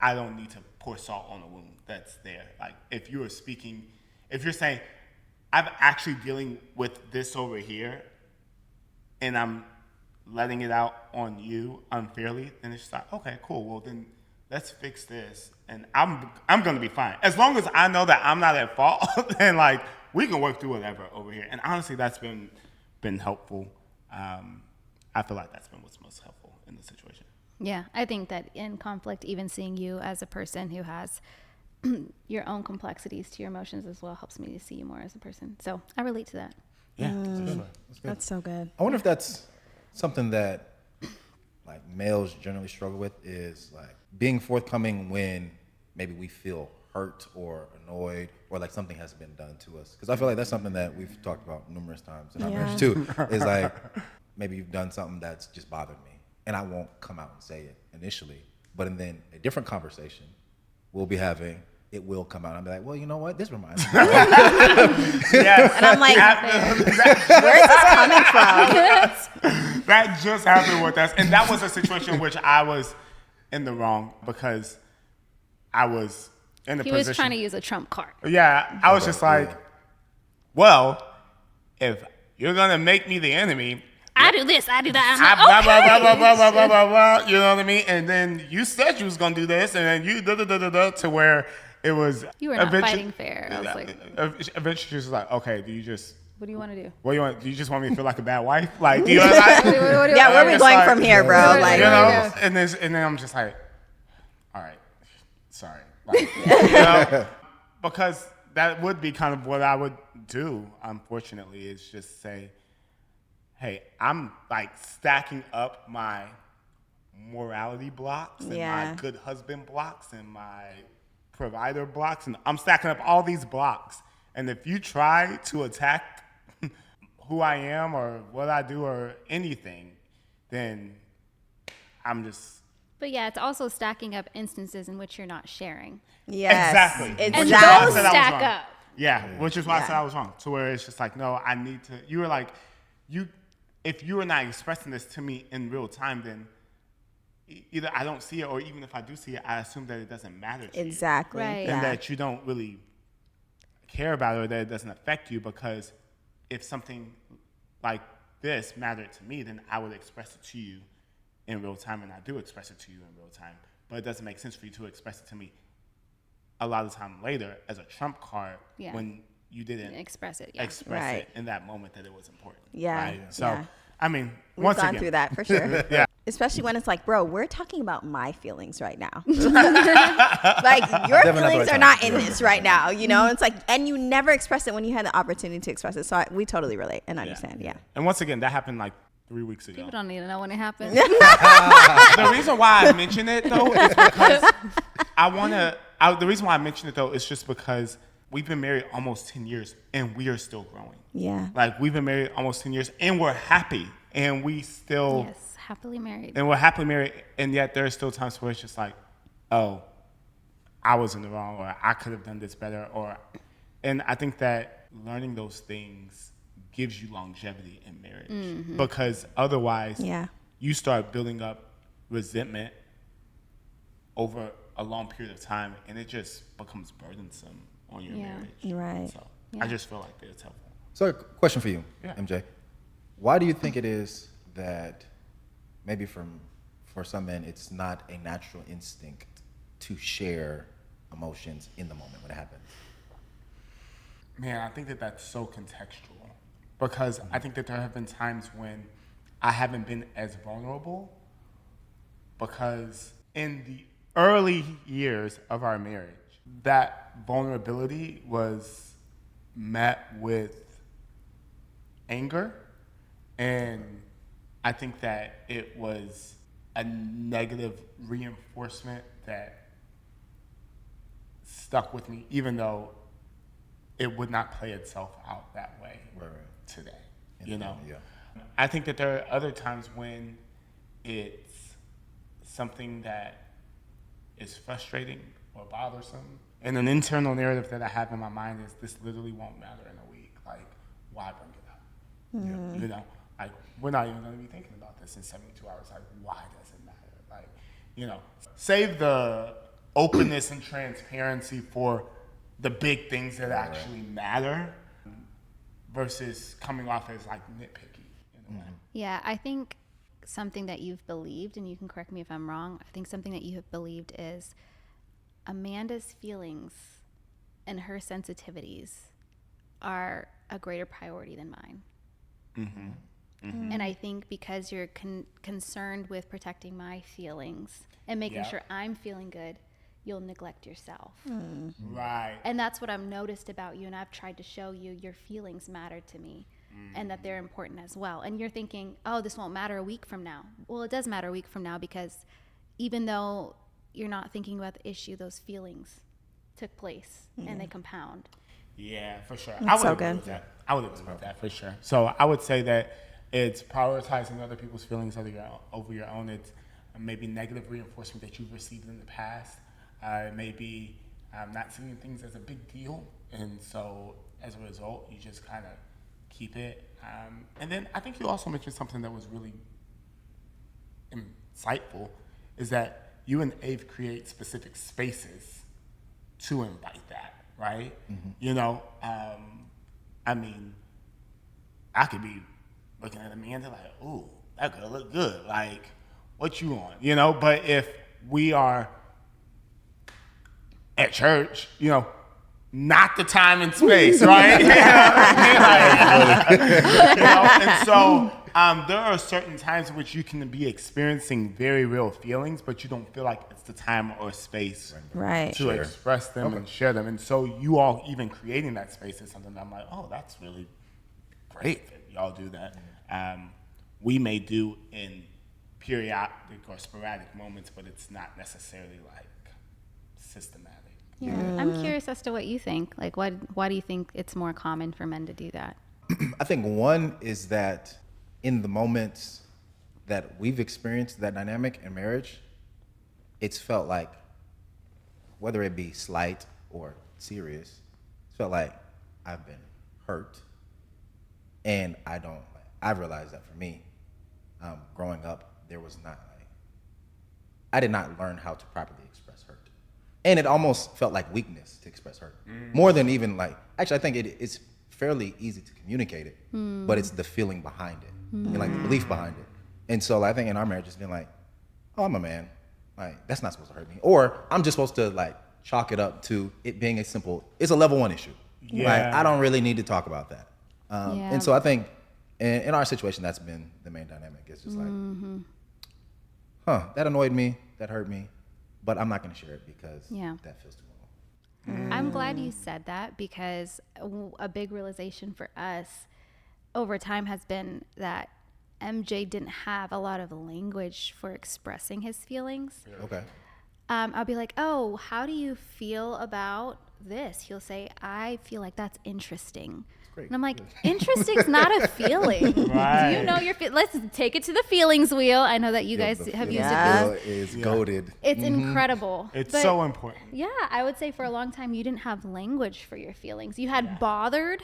I don't need to pour salt on a wound that's there. Like, if you're saying, I'm actually dealing with this over here, and I'm letting it out on you unfairly, then it's just like, okay, cool, well then let's fix this, and I'm gonna be fine. As long as I know that I'm not at fault, then like, we can work through whatever over here. And honestly, that's been helpful. I feel like that's been what's most helpful in the situation. Yeah, I think that in conflict, even seeing you as a person who has your own complexities to your emotions as well helps me to see you more as a person. So I relate to that. Yeah, for sure. That's good. That's so good. I wonder if that's something that like males generally struggle with, is like being forthcoming when maybe we feel hurt or annoyed or like something has been done to us. Because I feel like that's something that we've talked about numerous times in our marriage too. Is like, maybe you've done something that's just bothered me, and I won't come out and say it initially, but then a different conversation we'll be having, it will come out. I'll be like, well, you know what? This reminds me. Yes. And I'm like, where is this coming from? That just happened with us. And that was a situation in which I was in the wrong, because I was in the position. He was trying to use a trump card. Yeah, I was just like, well, if you're going to make me the enemy, I do this, I do that. blah, blah, blah, blah, blah, blah, blah, blah, you know what I mean? And then you said you was going to do this, and then you to where it was. You were not fighting fair. I was like, eventually she was like, okay, do you just, what do you want to do? what do you want? Do you just want me to feel like a bad wife? Like, do you know what Yeah, where are we going from here, bro? You Like, know? And then I'm just like, all right, sorry. Like, you know? Because that would be kind of what I would do, unfortunately, is just say, hey, I'm like stacking up my morality blocks and my good husband blocks and my provider blocks, and I'm stacking up all these blocks. And if you try to attack who I am or what I do or anything, then I'm just... But yeah, it's also stacking up instances in which you're not sharing. yes, Exactly. And Which is why I those said I was stack wrong. up. Yeah, which is why I said I was wrong. To where it's just like, no, I need to... You were like, if you are not expressing this to me in real time, then either I don't see it, or even if I do see it, I assume that it doesn't matter to you. exactly. Right. And that you don't really care about it, or that it doesn't affect you, because if something like this mattered to me, then I would express it to you in real time, and I do express it to you in real time. But it doesn't make sense for you to express it to me a lot of time later as a trump card when you didn't Express it, express it in that moment that it was important. Yeah. Right? So Yeah. I mean, We've once gone again, through that for sure. Yeah. Especially when it's like, bro, we're talking about my feelings right now. Like, your Definitely not the feelings right are time. not in this right now, you know? It's like, and you never express it when you had the opportunity to express it. So we totally relate and understand. Yeah. And once again, that happened like 3 weeks ago. People don't need to know when it happened. The reason why I mention it though is because the reason why I mention it though is just because we've been married almost 10 years and we are still growing. Yeah. Like, we've been married almost 10 years and we're happy and we still Yes, happily married. and we're happily married, and yet there are still times where it's just like, oh, I was in the wrong, or I could have done this better, and I think that learning those things gives you longevity in marriage, because otherwise, you start building up resentment over a long period of time, and it just becomes burdensome on your marriage. Right. So I just feel like it's helpful. So, a question for you, Yeah. MJ. Why do you think it is that maybe for some men it's not a natural instinct to share emotions in the moment when it happens? Man, I think that that's so contextual, because I think that there have been times when I haven't been as vulnerable, because in the early years of our marriage, that vulnerability was met with anger, and I think that it was a negative reinforcement that stuck with me, even though it would not play itself out that way today. You know? Yeah. I think that there are other times when it's something that is frustrating or bothersome. And an internal narrative that I have in my mind is, this literally won't matter in a week. Like, why bring it up? You know, like, we're not even going to be thinking about this in 72 hours. Like, why does it matter? Like, you know, save the openness and transparency for the big things that actually matter, versus coming off as like nitpicky in a way. Yeah, I think something that you've believed, and you can correct me if I'm wrong, I think something that you have believed is Amanda's feelings and her sensitivities are a greater priority than mine. And I think because you're concerned with protecting my feelings and making sure I'm feeling good, you'll neglect yourself. Right. And that's what I've noticed about you, and I've tried to show you your feelings matter to me, and that they're important as well. And you're thinking, oh, this won't matter a week from now. Well, it does matter a week from now, because even though you're not thinking about the issue, those feelings took place and they compound. Yeah, for sure. That's so agree good. with that. I would agree with that for sure. So I would say that it's prioritizing other people's feelings over your own. It's maybe negative reinforcement that you've received in the past. It may be not seeing things as a big deal, and so as a result, you just kind of keep it. And then I think you also mentioned something that was really insightful, is that you and Ave create specific spaces to invite that, right? You know, I mean, I could be looking at Amanda like, ooh, that girl look good. Like, what you on? You know, but if we are at church, you know, not the time and space, right? And so there are certain times in which you can be experiencing very real feelings, but you don't feel like it's the time or space to express them and share them. And so you all even creating that space is something that I'm like, oh, that's really great that y'all do that. We may do in periodic or sporadic moments, but it's not necessarily like systematic. Yeah. I'm curious as to what you think. Like, why do you think it's more common for men to do that? I think one is that in the moments that we've experienced that dynamic in marriage, it's felt like, whether it be slight or serious, it's felt like I've been hurt. And I've realized that for me, growing up, I did not learn how to properly express hurt. And it almost felt like weakness to express hurt. More than even actually I think it's fairly easy to communicate it, but it's the feeling behind it, and like the belief behind it. And so I think in our marriage it's been like, oh, I'm a man. Like, that's not supposed to hurt me. Or I'm just supposed to chalk it up to it being it's a level 1 issue. Yeah. Like, I don't really need to talk about that. And so I think And in our situation, that's been the main dynamic. It's just like, that annoyed me, that hurt me, but I'm not going to share it because that feels too long. I'm glad you said that, because a big realization for us over time has been that MJ didn't have a lot of language for expressing his feelings. Okay. I'll be like, oh, how do you feel about this? He'll say, I feel like that's interesting. And I'm like, interesting's not a feeling. Right. Do you know your let's take it to the feelings wheel. I know that you guys have used it. Is goated. It's incredible. It's But so important. yeah, I would say for a long time you didn't have language for your feelings. You had bothered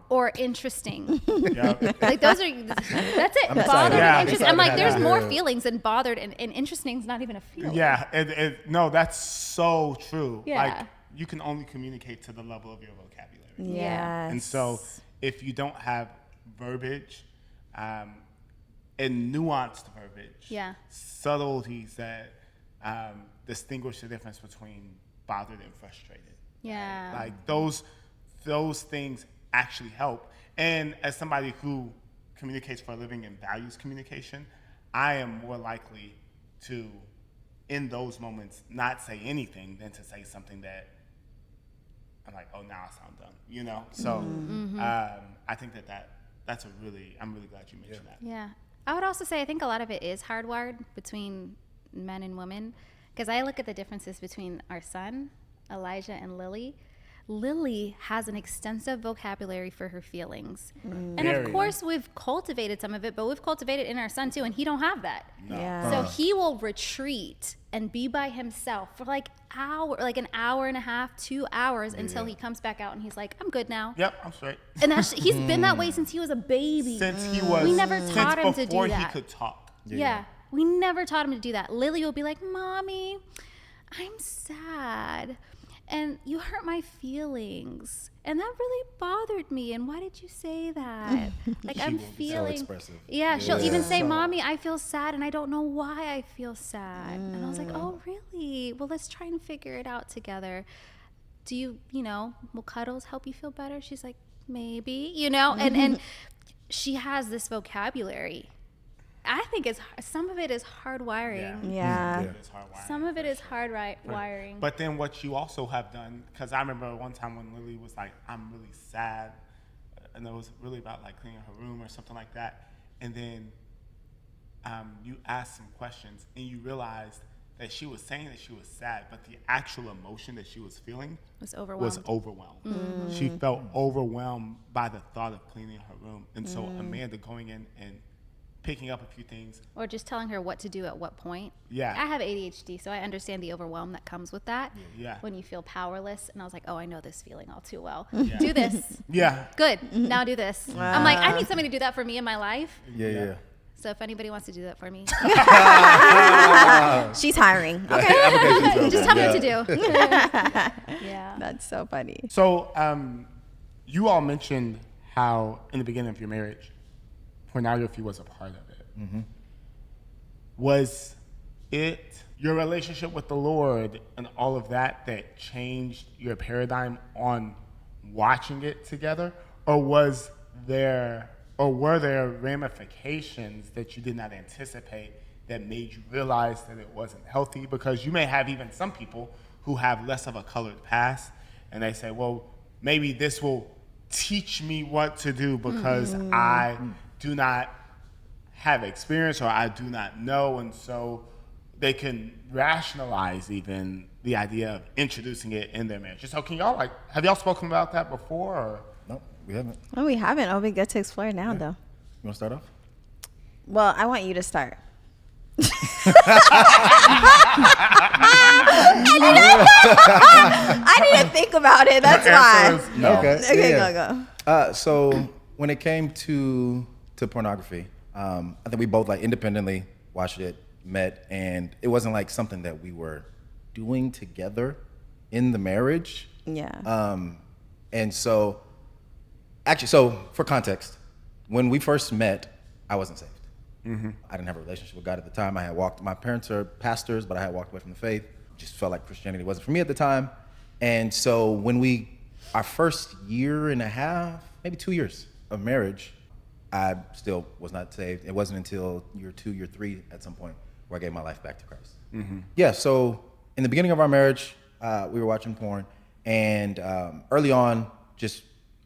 or interesting. Yep. Like that's it. Bothered and interesting. I'm like, there's more feelings than bothered, and interesting's not even a feeling. Yeah, no, that's so true. Yeah. Like, you can only communicate to the level of your vocabulary. Yes. And so if you don't have verbiage, and nuanced verbiage, subtleties that distinguish the difference between bothered and frustrated. Yeah. Like those things actually help. And as somebody who communicates for a living and values communication, I am more likely to, in those moments, not say anything than to say something that I'm like, oh, now I sound dumb, you know? So I think that's I'm really glad you mentioned that. Yeah. I would also say I think a lot of it is hardwired between men and women, because I look at the differences between our son, Elijah, and Lily. Lily has an extensive vocabulary for her feelings. And of course we've cultivated some of it, but we've cultivated it in our son too, and he don't have that. No. Yeah. So he will retreat and be by himself for like an hour and a half, 2 hours until he comes back out and he's like, I'm good now. Yep, I'm straight. And he's been that way since he was a baby. We never taught him to do before that. he could talk. Yeah. We never taught him to do that. Lily will be like, Mommy, I'm sad. And you hurt my feelings. And that really bothered me. And why did you say that? Like, I'm feeling. So expressive. Yeah, she'll even say, Mommy, I feel sad and I don't know why I feel sad. And I was like, oh, really? Well, let's try and figure it out together. Do will cuddles help you feel better? She's like, maybe, and she has this vocabulary. I think some of it is hard wiring. Yeah. It is hard wiring. Some of it is hard wiring. But then what you also have done, because I remember one time when Lily was like, I'm really sad, and it was really about like cleaning her room or something like that, and then you asked some questions and you realized that she was saying that she was sad, but the actual emotion that she was feeling was overwhelmed. Mm-hmm. She felt overwhelmed by the thought of cleaning her room. And so Amanda going in and picking up a few things. Or just telling her what to do at what point. Yeah. I have ADHD, so I understand the overwhelm that comes with that. Yeah. When you feel powerless. And I was like, oh, I know this feeling all too well. Yeah. Do this. Yeah. Good. Now do this. I'm like, I need somebody to do that for me in my life. Yeah. So if anybody wants to do that for me. She's hiring. Okay. Just tell me what to do. Yeah. That's so funny. So you all mentioned how in the beginning of your marriage, pornography was a part of it. Mm-hmm. Was it your relationship with the Lord and all of that changed your paradigm on watching it together? Or were there ramifications that you did not anticipate that made you realize that it wasn't healthy? Because you may have even some people who have less of a colored past, and they say, well, maybe this will teach me what to do because I do not have experience or I do not know, and so they can rationalize even the idea of introducing it in their marriage. So have y'all spoken about that before? Or? No, we haven't. Oh, we haven't. It'll be good to explore now, though. You want to start off? Well, I want you to start. I need to think about it. That's why. No. Okay, go. So when it came to pornography, I think we both independently watched it, met, and it wasn't like something that we were doing together in the marriage. Yeah. And so, actually, for context, when we first met, I wasn't saved. Mm-hmm. I didn't have a relationship with God at the time. My parents are pastors, but I had walked away from the faith. Just felt like Christianity wasn't for me at the time. And so when our first year and a half, maybe 2 years of marriage, I still was not saved. It wasn't until year 2, year 3 at some point where I gave my life back to Christ. Yeah, so in the beginning of our marriage, we were watching porn, and early on,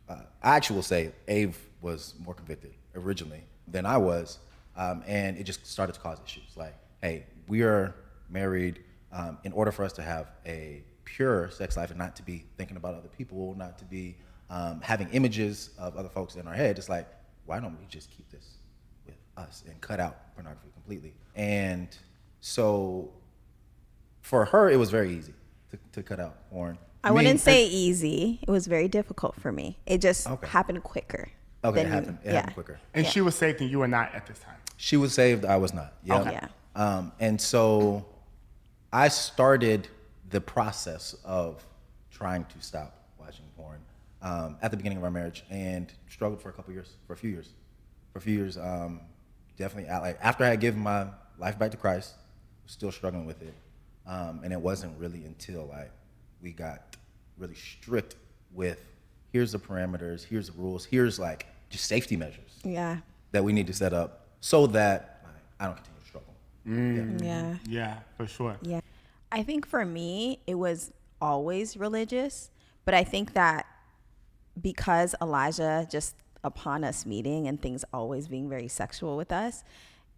I actually will say Ave was more convicted originally than I was, and it just started to cause issues. Like, hey, we are married. In order for us to have a pure sex life and not to be thinking about other people, not to be having images of other folks in our head, it's like, why don't we just keep this with us and cut out pornography completely? And so for her, it was very easy to cut out porn. I wouldn't say easy. It was very difficult for me. It just happened quicker. Okay, it happened quicker. And she was saved and you were not at this time. She was saved, I was not. Yep. Okay. Yeah. And so I started the process of trying to stop watching porn at the beginning of our marriage, and struggled for a few years. Definitely, after I had given my life back to Christ, still struggling with it. And it wasn't really until we got really strict with, here's the parameters, here's the rules, here's just safety measures that we need to set up so that I don't continue to struggle. Yeah, for sure. Yeah. I think for me, it was always religious, but I think that because Elijah, just upon us meeting and things always being very sexual with us,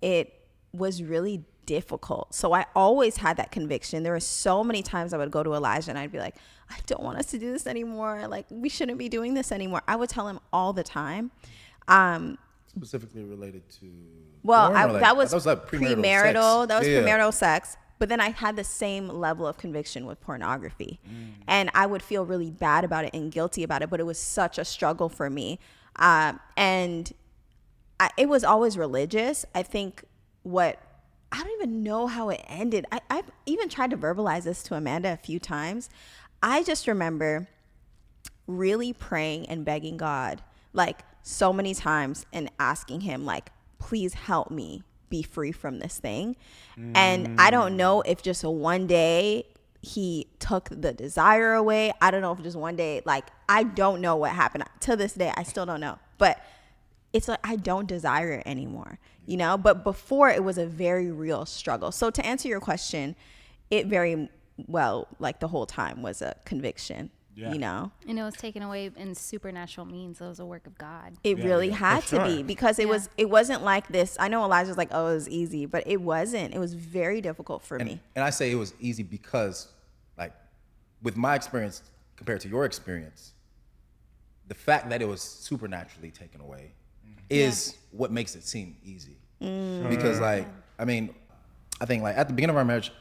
it was really difficult. So I always had that conviction. There were so many times I would go to Elijah and I'd be like, I don't want us to do this anymore. Like, we shouldn't be doing this anymore. I would tell him all the time. Specifically related to well, porn, that was premarital sex. That was premarital sex. But then I had the same level of conviction with pornography. And I would feel really bad about it and guilty about it. But it was such a struggle for me. It was always religious. I think I don't even know how it ended. I've even tried to verbalize this to Amanda a few times. I just remember really praying and begging God, so many times, and asking him, please help me be free from this thing. And I don't know if just one day he took the desire away. I don't know if just one day, I don't know what happened. To this day, I still don't know. But it's I don't desire it anymore, But before, it was a very real struggle. So to answer your question, it very well, the whole time, was a conviction, And it was taken away in supernatural means. It was a work of God. It really had to be, because it wasn't like this. I know Elijah's it was easy, but it wasn't. It was very difficult for me. And I say it was easy because, with my experience compared to your experience, the fact that it was supernaturally taken away is what makes it seem easy. Because I think at the beginning of our marriage,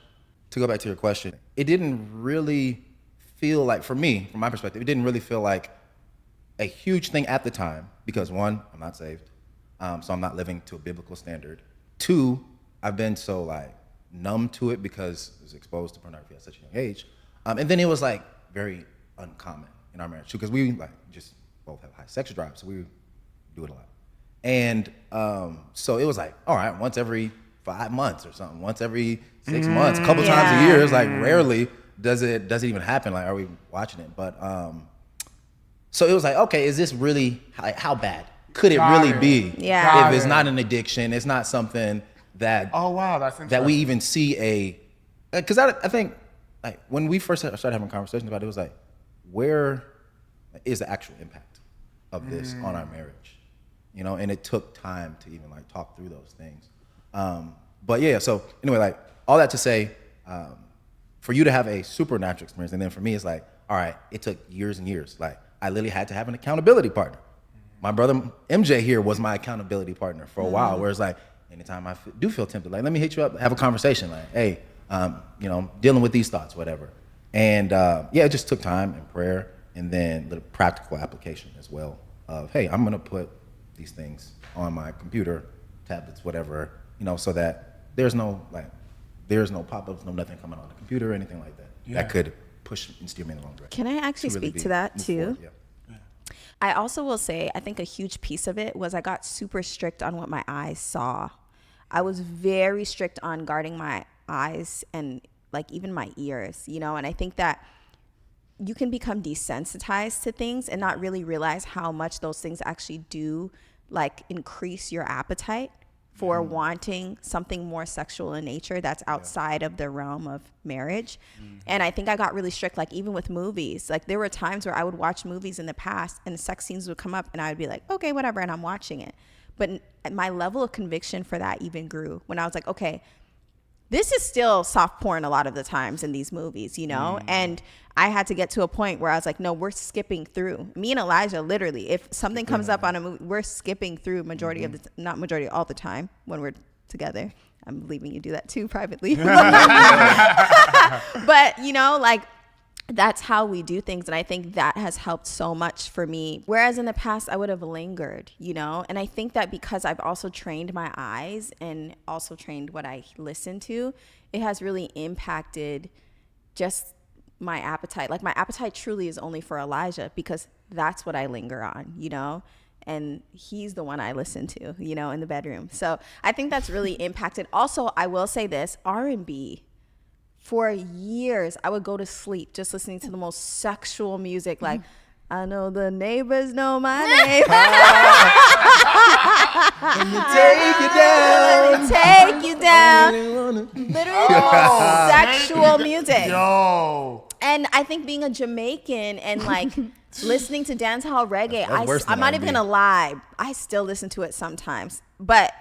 to go back to your question, it didn't really feel for me, from my perspective, it didn't really feel like a huge thing at the time, because one, I'm not saved, so I'm not living to a biblical standard. Two, I've been so numb to it because I was exposed to pornography at such a young age. And then it was very uncommon in our marriage too, because we just both have high sex drive, so we do it a lot. And so it was all right, once every 5 months or something, once every 6 months, a couple times a year. It's rarely does it even happen. Are we watching it? But so it was okay, is this really how bad could it really be? Yeah. If it's not an addiction, it's not something that Oh wow, that's interesting. that we even see because I think when we first started having conversations about it, it was where is the actual impact of this on our marriage? And it took time to even talk through those things. But yeah, so anyway, all that to say, for you to have a supernatural experience, and then for me, it's all right, it took years and years. I literally had to have an accountability partner. My brother MJ here was my accountability partner for a while, where it's anytime I do feel tempted, let me hit you up, have a conversation, hey, dealing with these thoughts, whatever. And it just took time and prayer, and then the practical application as well of, hey, I'm gonna put these things on my computer, tablets, whatever, so that there's no pop-ups, no nothing coming on the computer or anything like that that could push and steer me in the wrong direction. Can I actually speak to that too? I also will say, I think a huge piece of it was I got super strict on what my eyes saw. I was very strict on guarding my eyes and even my ears, and I think that you can become desensitized to things and not really realize how much those things actually do like increase your appetite for wanting something more sexual in nature that's outside of the realm of marriage. And I think I got really strict, like even with movies. Like there were times where I would watch movies in the past and sex scenes would come up and I would be like, okay, whatever, and I'm watching it. But my level of conviction for that even grew when I was like, okay, this is still soft porn a lot of the times in these movies, you know? And I had to get to a point where I was like, no, we're skipping through. Me and Elijah, literally, if something comes up on a movie, we're skipping through majority of the, not majority, all the time when we're together. I'm leaving you do that too privately. But, you know, like, that's how we do things. And I think that has helped so much for me. Whereas in the past, I would have lingered, you know? And I think that because I've also trained my eyes and also trained what I listen to, it has really impacted just my appetite. Like my appetite truly is only for Elijah because that's what I linger on, you know? And he's the one I listen to, you know, in the bedroom. So I think that's really impacted. Also, I will say this, R&B. For years, I would go to sleep just listening to the most sexual music. Like, I know the neighbors know my name. Let me take you down. Let me take you down. Literally the most sexual music. Yo. And I think being a Jamaican and like listening to dancehall reggae, I'm not even gonna lie, I still listen to it sometimes. But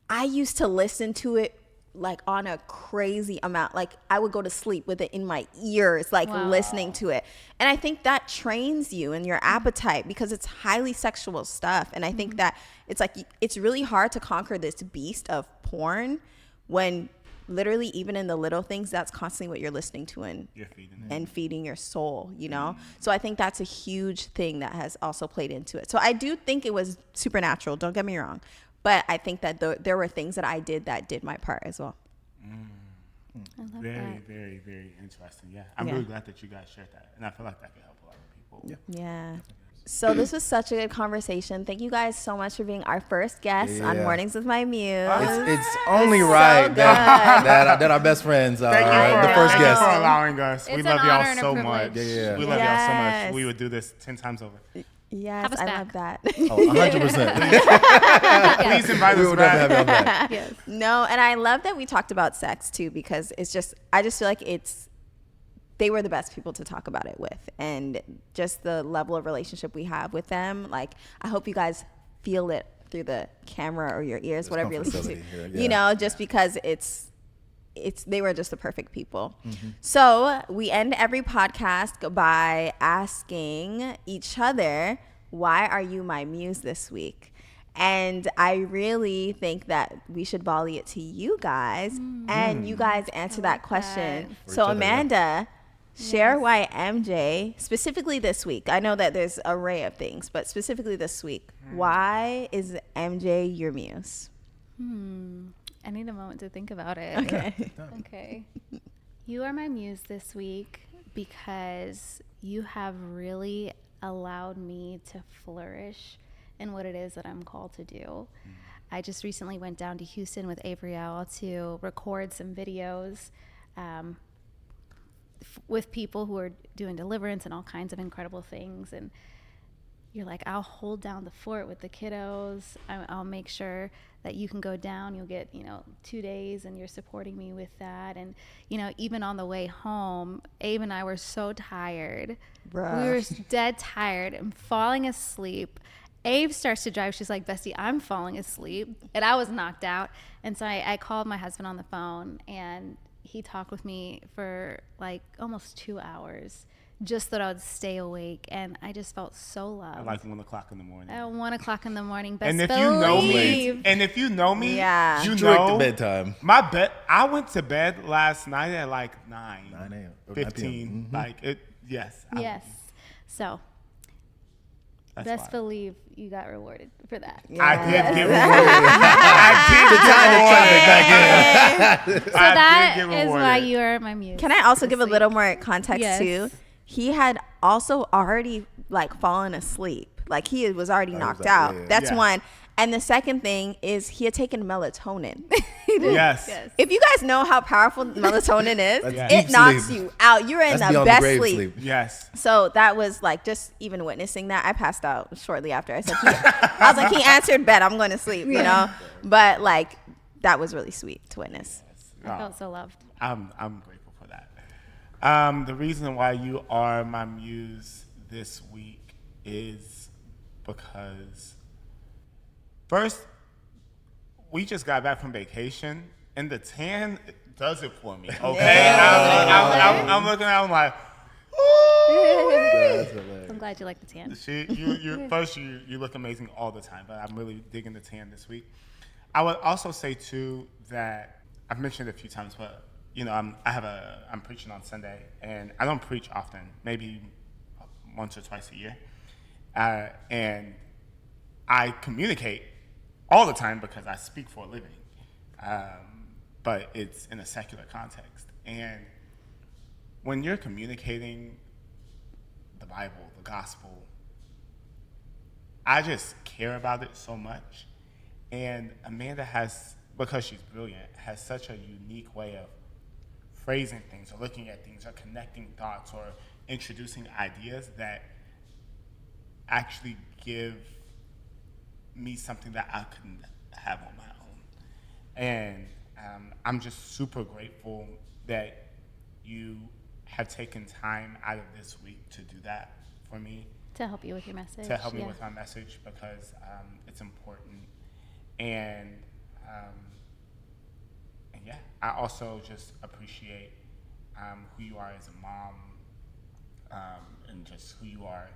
I used to listen to it like on a crazy amount. Like I would go to sleep with it in my ears, like listening to it. And I think that trains you and your appetite because it's highly sexual stuff. And I think that it's like, it's really hard to conquer this beast of porn when literally even in the little things, that's constantly what you're listening to and feeding your soul, you know? So I think that's a huge thing that has also played into it. So I do think it was supernatural, don't get me wrong. But I think that there were things that I did that did my part as well. I love Very, that. very, very interesting. Yeah. I'm really glad that you guys shared that. And I feel like that could help a lot of people. Yeah. So this was such a good conversation. Thank you guys so much for being our first guests on Mornings with My Muse. It's only right that our best friends are the first guest. Thank you for allowing us. We love y'all so much. Yeah. We love y'all so much. We would do this 10 times over. Yes, I love that. Oh, 100%. Please invite us back. Have back. Yes. No, and I love that we talked about sex too because it's just, I just feel like they were the best people to talk about it with, and just the level of relationship we have with them. Like, I hope you guys feel it through the camera or your ears, whatever you listen to. Here, you know, just because they were just the perfect people. So we end every podcast by asking each other, why are you my muse this week? And I really think that we should volley it to you guys and you guys answer that question. So Amanda, share why MJ, specifically this week. I know that there's an array of things, but specifically this week, why is MJ your muse? I need a moment to think about it. Okay. You are my muse this week because you have really allowed me to flourish in what it is that I'm called to do. I just recently went down to Houston with Avrielle to record some videos with people who are doing deliverance and all kinds of incredible things. And you're like, I'll hold down the fort with the kiddos. I'll make sure that you can go down. You'll get, 2 days, and you're supporting me with that. And, even on the way home, Abe and I were so tired. Bruh. We were dead tired and falling asleep. Abe starts to drive. She's like, Bestie, I'm falling asleep. And I was knocked out. And so I called my husband on the phone, and he talked with me for like almost 2 hours. Just that I would stay awake, and I just felt so loved. At like 1 o'clock in the morning. At 1 o'clock in the morning, best And if you know me, Yeah. you Strict know bedtime. my bed. I went to bed last night at like 9 a.m. or 15. 9 p.m. Like it. Yes. Yes. So That's best why. believe you got rewarded for that. I did get rewarded. So that is why you are my muse. Can I also this give a week. little more context Yes. too? He had also already like fallen asleep. Like he was already knocked out. Yeah. That's Yeah. one. And the second thing is he had taken melatonin. Yes. If you guys know how powerful melatonin is, That's it deep knocks sleep. you out. You're in That's the beyond best grave sleep. Yes. So that was like, just even witnessing that, I passed out shortly after. I said, I was like, he answered, bet I'm going to sleep, you know? But like, that was really sweet to witness. I felt so loved. I'm grateful for that. The reason why you are my muse this week is because first, we just got back from vacation, and the tan does it for me. Okay, I'm looking at, I'm like, ooh. I'm glad you like the tan. You look amazing all the time, but I'm really digging the tan this week. I would also say too that I've mentioned it a few times, but you know, I'm preaching on Sunday, and I don't preach often, maybe once or twice a year, and I communicate all the time because I speak for a living, but it's in a secular context. And when you're communicating the Bible, the gospel, I just care about it so much. And Amanda has, because she's brilliant, has such a unique way of phrasing things or looking at things or connecting thoughts or introducing ideas that actually give me something that I couldn't have on my own. And I'm just super grateful that you have taken time out of this week to do that for me. To help you with your message. To help me with my message, because it's important. And yeah, I also just appreciate who you are as a mom, and just who you are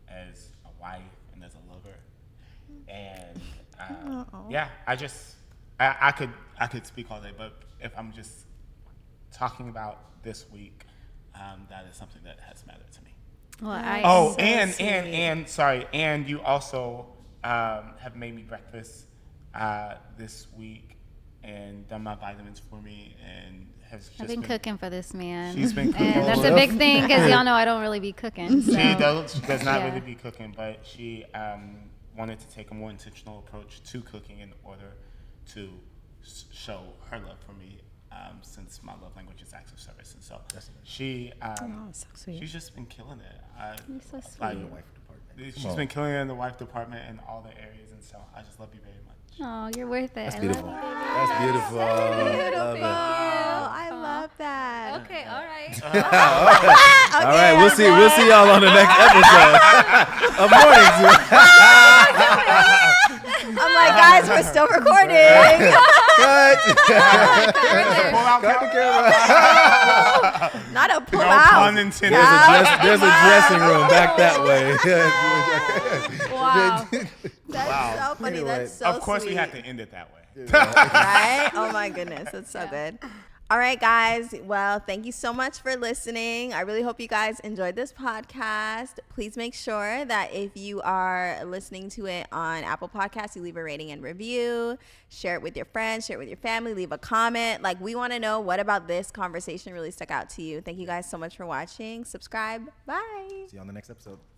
as a wife and as a lover. And yeah, I could speak all day, but if I'm just talking about this week, that is something that has mattered to me. Well, And you also have made me breakfast this week and done my vitamins for me, and has just I've been cooking for this man. She's been cooking. And that's a big thing because y'all know I don't really be cooking. So. She does not really be cooking, but she wanted to take a more intentional approach to cooking in order to show her love for me, since my love language is acts of service. And so she, so sweet. she's just been killing it. You're so sweet. Like, she's been killing it in the wife department and all the areas, and so I just love you very much. Oh, you're worth it. That's I beautiful. love you, baby. That's beautiful. Love it. I love that. Okay, all right. All right, we'll see y'all on the next episode of Mornings. I'm like, guys, we're still recording. Cut. Pull out Cut the camera. Not a pull No out. pun intended. There's a dressing room back that way. Wow. That's so funny. Anyway, That's so Of course, sweet. we have to end it that way. Right? Oh my goodness, that's so good. All right, guys. Well, thank you so much for listening. I really hope you guys enjoyed this podcast. Please make sure that if you are listening to it on Apple Podcasts, you leave a rating and review. Share it with your friends, share it with your family, leave a comment. Like, we want to know what about this conversation really stuck out to you. Thank you guys so much for watching. Subscribe. Bye. See you on the next episode.